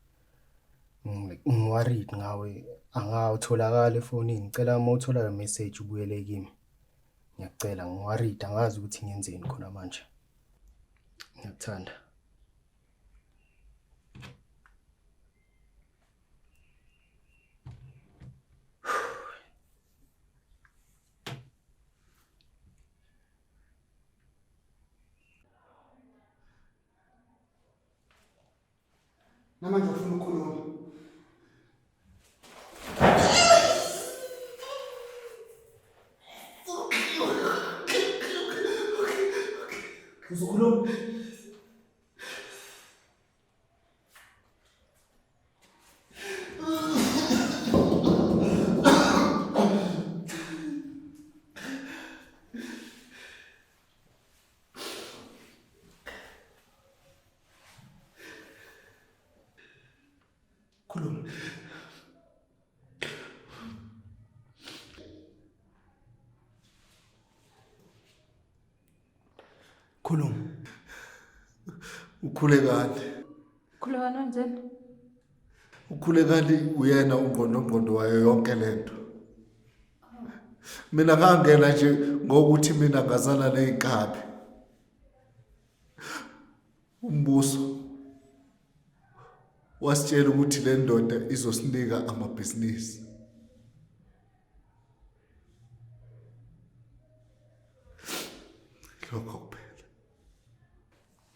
Ngiworried ngawe angawutholakala efonini ngicela uma uthola le message ubuyele kimi. Ngiyacela ngiworried angazi ukuthi ngenzeni khona manje. Ngiyakuthanda. Namanje ufuna ukukhuluma. Uzokhuluma. Khuluma. Khuluma. Ukhulekani? Khuleka kanjani? Ukhulekani uyena ungqondo wayo yonke lento. Mina ngangena nje ngokuthi mina ngazana nezikhabi. Umbuso wasitshela ukuthi le ndoda izosinika amabhizinisi. Lokho kuphela.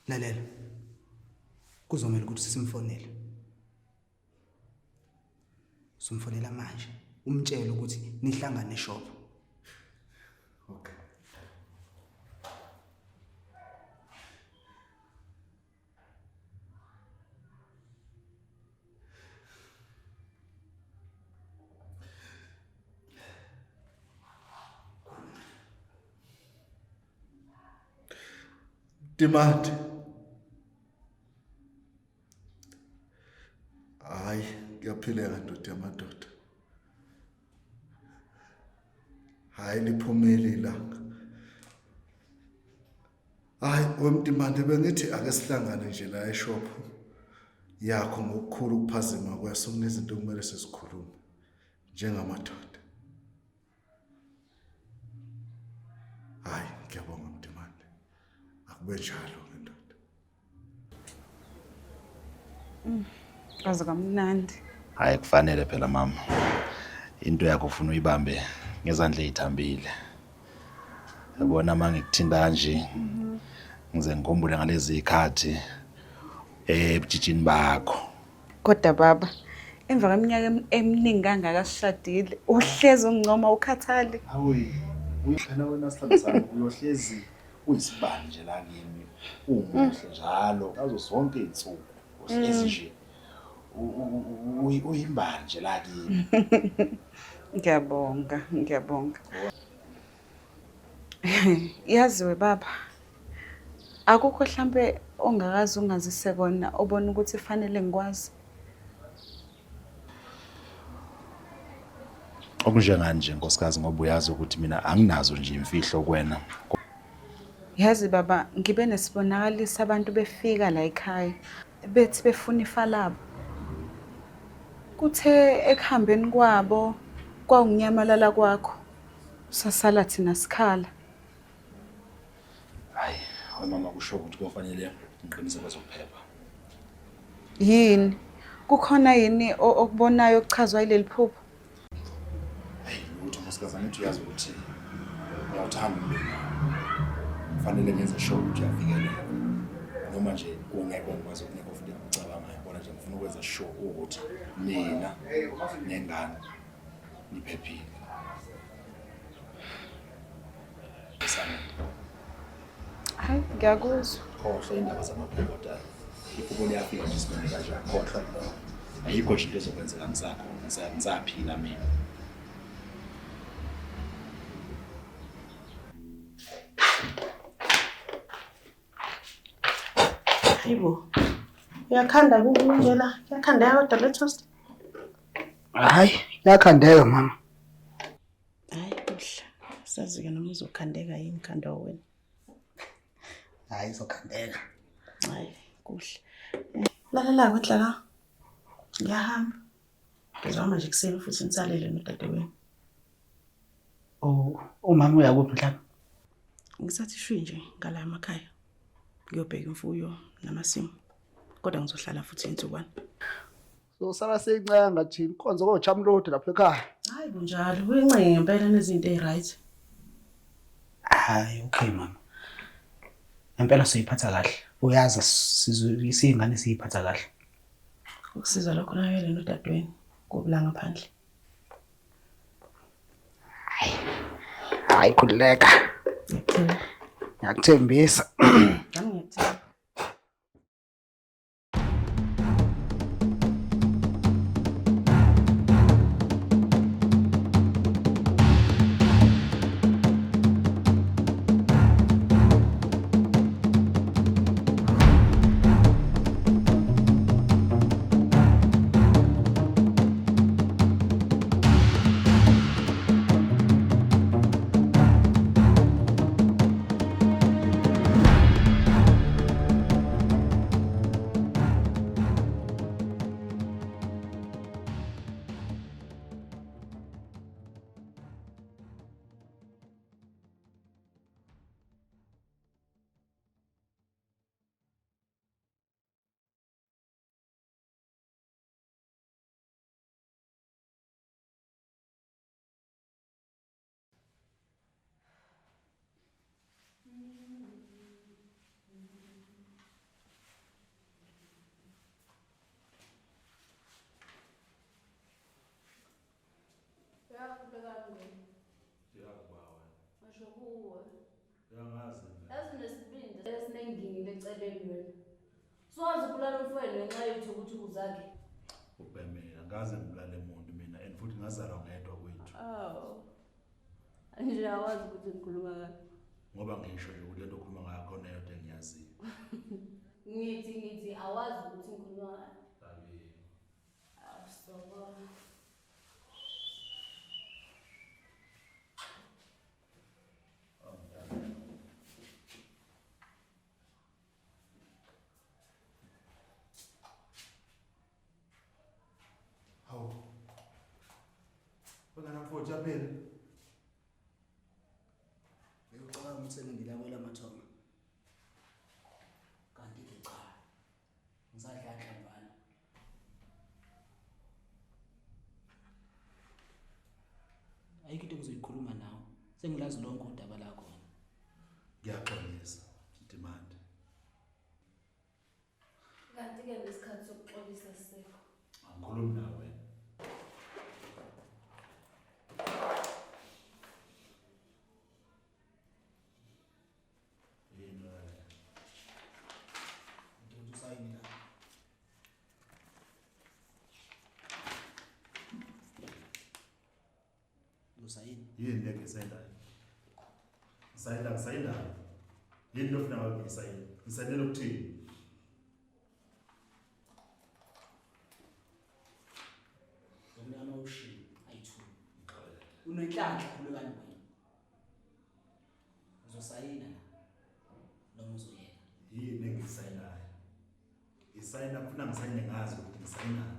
Lalela. Kuzomela ukuthi simfonele. Simfonela manje. Umtshele ukuthi nihlangane eshop. Okay. Demand. Hayi, ngiyaphileka ndoda yamadoda. Hayi liphumile ilanga. Hayi, wemtimande bengithi ake sihlangane nje la eshop yakho ngokukhulu ukuphazima kweso kunezinto kumele sizikhulume njengamadoda. Hayi, ngiyabonga mtimande. Akube njalo ngendoda. Kaze kamnandi. Hayi kufanele phela mama. Into yakho ufuna uyibambe ngezandla ezithambile. Yabona mangikuthinta kanje. Ngize ngikhumbule ngalezi zikhathi ebujijini bakho. Kodwa baba, emva kweminyaka eminingi kangaka sishadile, uhlezi ungincoma ukhathale. Hayi, uyixhana wena sihambisana uyohlezi uyisibani nje la kimi. Umuhle njalo ngazo zonke izinsuku. Uhlezi nje. Uyimbani nje la kimi. Ngiyabonga. Yaziwe baba. Akukho mhlambe ongakazi ungazise kona obona ukuthi kufanele ngikwazi. Okunjengani nje nkosikazi ngoba uyazi ukuthi mina anginazo nje imfihlo kuwena. Yazi baba, ngibe nesibonakalisa abantu befika la ekhaya bethi befuna ifa labo. Kuthe ekuhambeni kwabo kwawunyamalala kwakho. Sasala thina sikhala. Hayi, mama kusho ukuthi kufanele ngiqiniseke kwezokuphepha. Yini? Kukhona yini okubonayo okuchazwa yileli phupho? Hayi, ukuthi nkosikazi angithi uyazi ukuthi uyawuthanda umndeni. Kufanele ngenze sure ukuthi uyavikeleka. Noma nje ungekho ngikwazi ukunika futhi ukucabanga yabona nje ngifuna ukwenza sure ukuthi mina nengane niphephile. Hayi, ngiyakuzwa. Khohlwa indaba zamaphepha. Iphupho liyafika nje isimene kanjani. Khohlwa. Ayikho nje into ezokwenzeka ngisakho. Ngisaphila mina. Hayibo. Uyakhanda kunje la? Uyakhandeka kodwa le toast? Hayi, yakhandeka mama. Hayi kuhle. Sazi-ke noma uzokhandeka yini khanda wena. Hayi izokhandeka. Hayi kuhle. Lalela kodwa la. Ngiyahamba. Ngizama nje kuseni futhi ngisalele nodadewenu. Umama uyakuphi mhlawumbe? Ngisathi shwi nje ngala emakhaya. Ngiyobheka imfuyo namasimu. Kodwa ngizohlala futhi insukwana. So sala seyincanga thina konzo koJam Road lapha ekhaya. Hayi kunjalo, uyincenge ngempela nezinto eziright. Hayi, okay mama. Impela siyiphatha kahle. Uyazi sizingane siyiphatha kahle. Ukusiza lokho nakele nodadweni kubula ngaphandle. Hayi khululeka. Ngiyakuthembisa. Nami ngiyakuthemba. Esinengingile eceleni wena. Siwazi ukulala umfowenu ngenxa yethu ukuthi uzakhe. Ubhemela ngaze ngibulale umuntu mina and futhi ngazalwa ngedwa kwethu. Oh. Nje awazi ukuthi ngikhuluma ngani. Ngoba ngisho nje ukuthi lento okhuluma ngayo khona yodwa engiyaziyo. Ngithi awazi ukuthi ngikhuluma ngani. Tabi. Asoba. Hawu. Bangana mfowethu yaphela. Ngicabanga ukuthi ngilawela amathonga. Kanti ke cha. Ngisadla hlambana. Ayikho into engizoyikhuluma nawe. Sengilazi lonke udaba lakho wena. Ngiyaxolisa, Demand. Kanti ke lesikhathi sokuxolisa sisekho. Angikhulumi nawe. Yini leke ngisayendayo? Ngisayenda. Yini lo funa ngiyisayenda? Ngisayendela ukuthini? Ngomnyama ushini ayi2. Unenhlanhla khulekani wena. Uzosayina noma uzoyeka. Yini engisayinayo? Ngisayina kufuna ngisayine ngazi ukuthi ngisayinani.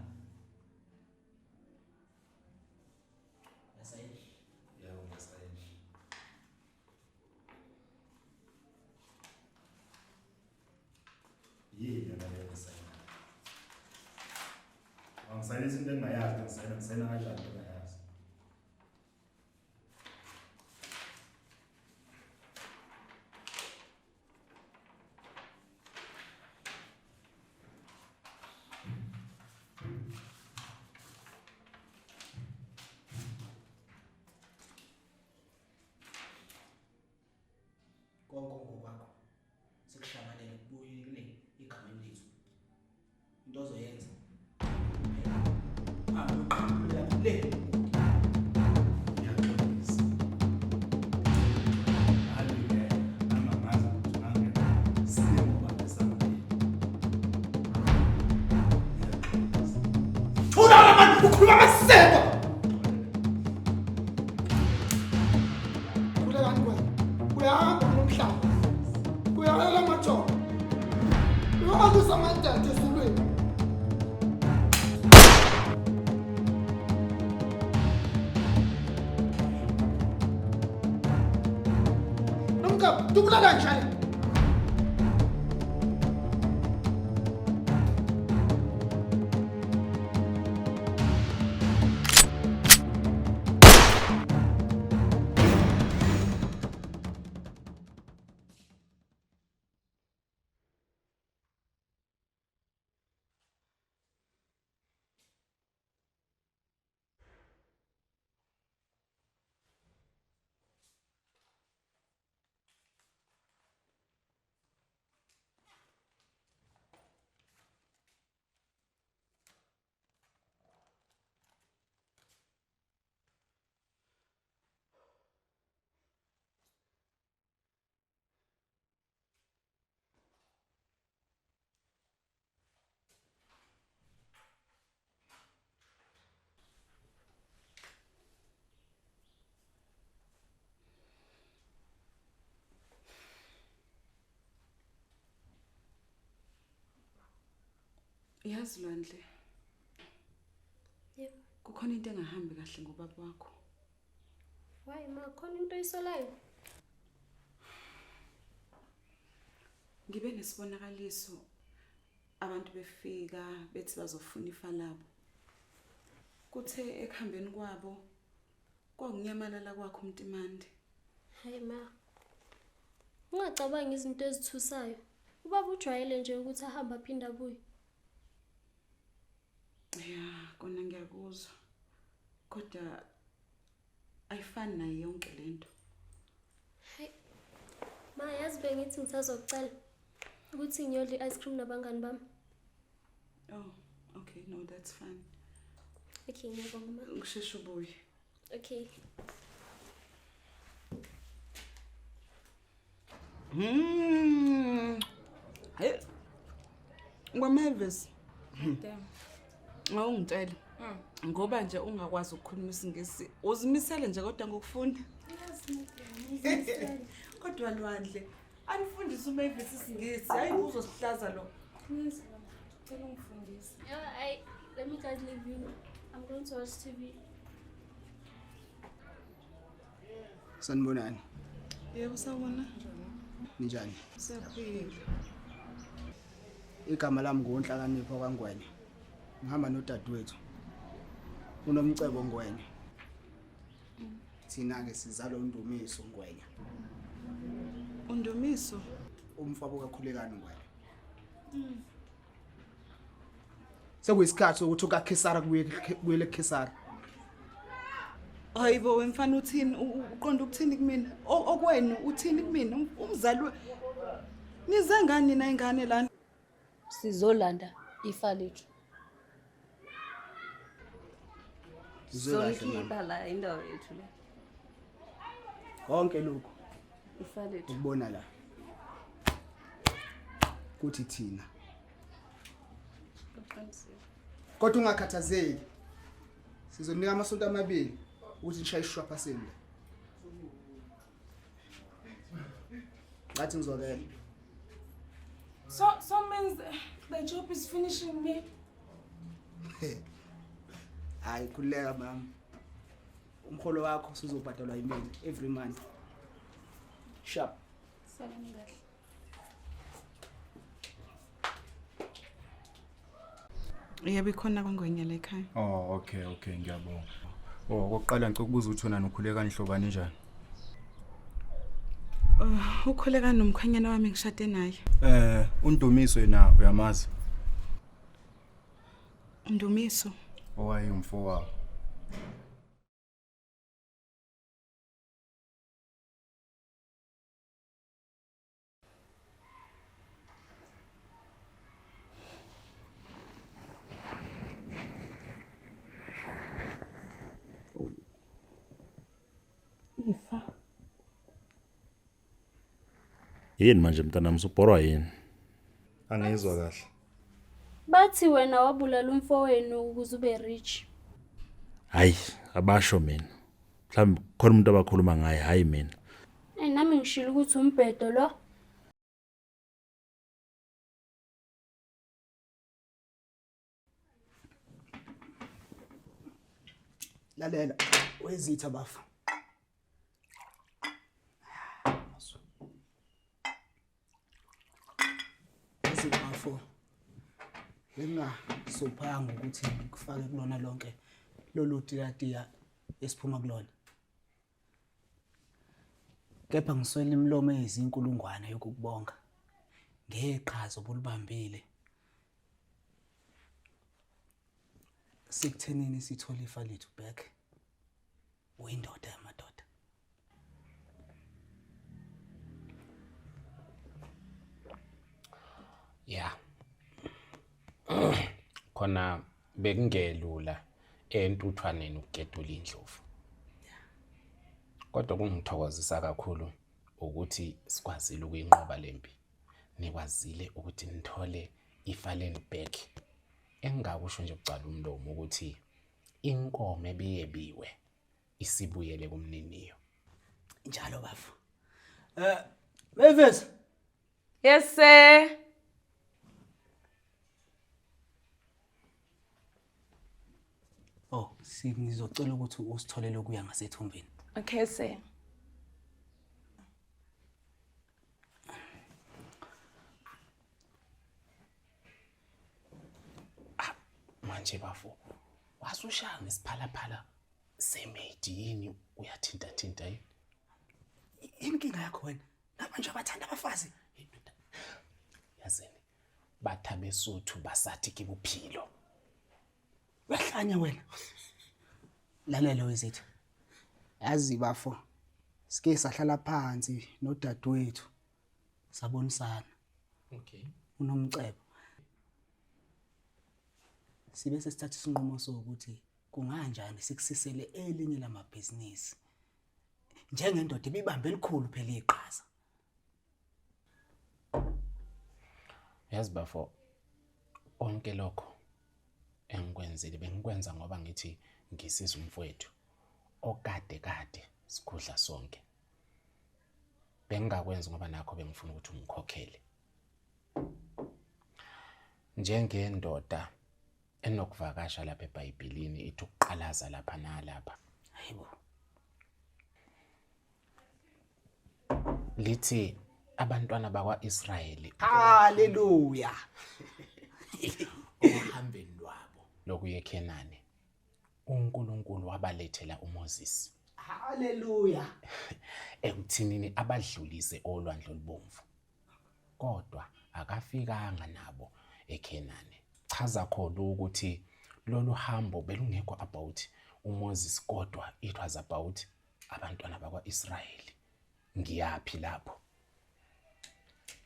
Yini ngale ngisayina? Angisayina izinto engingayazi, ngisayina kanjani engingayazi? Konke ngokwakho. Sekushabalele kubuyile igameni lethu. Into ozoyenza. Le. Ngiyaxolisa. Alike amamazi ukuthi ngangena simo babesamile. Ngiyaxolisa. Thula abantu ukhuluma amaseko. Khulekani wena. Uyahamba nomhlaba. Uyahlela amathonga. Uyakuza amadada esulweni. Nomka, tukulala njani? Yazi Lwandle. Yebo. Kukhona into engahambi kahle ngobaba wakho. Why ma khona into oyisolayo? Ngibe nesibonakaliso abantu befika bethi bazofuna ifa labo. Kuthe ekuhambeni kwabo kwakunyamalala kwakho uMtimande. Hayi ma. Ungacabangi izinto ezithusayo. Ubaba ujwayele nje ukuthi ahamba aphinda abuye. Ya, kona ngiyakuzwa. Kodwa ayifani nayo yonke lento. Hayi. Ma yazi bengithi ngisazokucela ukuthi ngiyodla ice cream nabangani bami. Oh, okay, no, that's fine. Okay, ngiyabonga ma. Ngisheshe ubuye. Okay. Hey. Ngwamelvis. Damn. Ngawungitshela. Ngoba nje ungakwazi ukukhuluma isingisi, uzimisele nje kodwa ngokufunda. Kodwa Lwandle, anifundise uMavis isingisi, hayi uzosihlaza lo. Please, cela ungifundise. Yeah, let me guys leave you. I'm going to watch TV. Sanibonani. Yebo sawubona. Ninjani? Siyaphila. Igama lami nguNhlakanipho kaNgwenya. Ngihamba nodadewethu. Unomcebo Ngwenya. Thina ke sizalo uNdumiso Ngwenya. Undumiso? Umfabo kakhulekani Ngwenya. Sekuyisikhathi ukuthi ukaKhisara kuyele eKhisara. Hayibo wemfana uthini uqonda ukuthini kumina? Okwenu uthini kumina? Umzali nize ngani na ingane lana? Sizolanda ifa lethu. Sizolikhipha la indawo yethu le. Konke lokho Ifa lethu. ukubona la. Kuthi thina. Kodwa ungakhathazeki. Sizonika amasonto amabili ukuthi nishaye ishwapha senu. Ngathi ngizokela. So means the job is finishing me. Hayi kuleka mama. Umkholo wakho sizobhadalwa imali every month. Sharp. Salam kahle. Yebo ikhona kwaNgwenya la ekhaya. Oh, okay, ngiyabonga. Oh, okokuqala ngicela ukubuza ukuthi wena ukhulekani hlobani njani? Ukhulekani nomkhwenyana wami ngishade naye. Undumiso yena uyamazi? Ndumiso. Owayengumfowabo. Ifa. Yini manje mntanami usubhorwa yini? Angizwa kahle. Bathi wena wabulala umfowenu ukuze ube rich. Hayi, abasho mina. Mhlawumbe khona umuntu abakhuluma ngaye, hayi mina. Nami ngishilo ukuthi umbhedo lo. Lalela, wezitha bafu. Izibafo. Bengasophanga ukuthi kufake kulona lonke lolu tiya esiphuma kulona. Kepha ngiswele imilomo ezinkulungwane yokubonga. Ngeqhaza obulibambile. Sikuthenini sithola ifa lethu back. Uyindoda yamadoda. Yeah. Khona bekungelula entuthwaneni ukuketula indlovu. Kodwa kungithokozisa kakhulu ukuthi sikwazile ukuyinqoba lempi. Nikwazile ukuthi nithole ifa leni back. Engakusho nje ucala umlomo ukuthi inkomo ebiyebiwe isibuyele kumniniyo. Njalo bafu. Mavis. Yes sir. Oh, ngizocela ukuthi usitholele ukuya ngasethumbini. Okay, sir. Manje bafo wasushaya ngesiphalaphala semedi yini uyathinta yini? Inkinga yakho wena labanje abathanda abafazi Yazini bathabe suthu basathi kibuphilo. uyahlanya wena. Lalela wezithi. Yazi bafo. Sike sahlala phansi nodadewethu. Sabonisana. Okay. Unomcebo. Sibe sesithatha isinqumo sokuthi kunganjani sikusisele elinye lamabhizinisi. Njengendoda ibibambe elikhulu phela iqhaza. Yazi bafo onke lokho engikwenzile bengikwenza ngoba ngithi ngisizwe umfowethu okade sikhudla sonke. Bengingakwenza ngoba nakho bengifuna ukuthi ungikhokhele. Njengendoda enokuvakasha lapha eBhayibhelini ithi ukuqalaza lapha nalapha. Hayibo. Lithi abantwana bakwaIsrayeli Hallelujah. ohambeni lwabo lokuya eKhenani uNkulunkulu wabalethela uMoses. Hallelujah. Ekuthinini abadlulise olwandle olubomvu. Kodwa akafikanga nabo eKhenani. Chaza khona ukuthi lolu hambo belungekho about uMoses kodwa it was about abantwana bakwaIsrayeli. Ngiyapi lapho?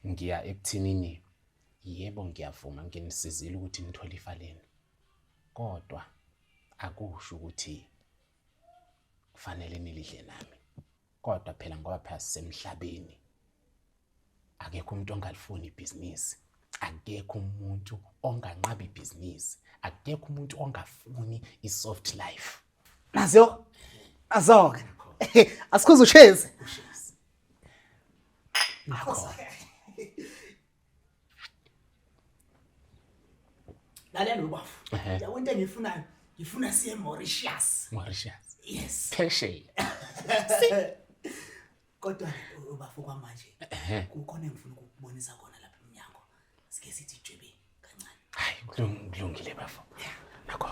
Ngiya ekuthinini yebo ngiyavuma nginisizile ukuthi nithole ifaleni. Kodwa akusho ukuthi kufanele nilidle nami. Kodwa phela ngoba phasi semhlabeni akekho umuntu ongalifuni ibhizinisi. Akekho umuntu onganqabi ibhizinisi. Akekho umuntu ongafuni isoft life. Nazo. Azoke. Asikhuze ushezi. Lalela ubafu. Yabo into engiyifunayo, ngifuna siye Mauritius. Mauritius. Yes. Phesheya. Kodwa ubafu kwamanje kukhona engifuna ukubonisa khona lapha eminyango. Sike sithi jwebe kancane. Hayi kulungile bafo. Nakho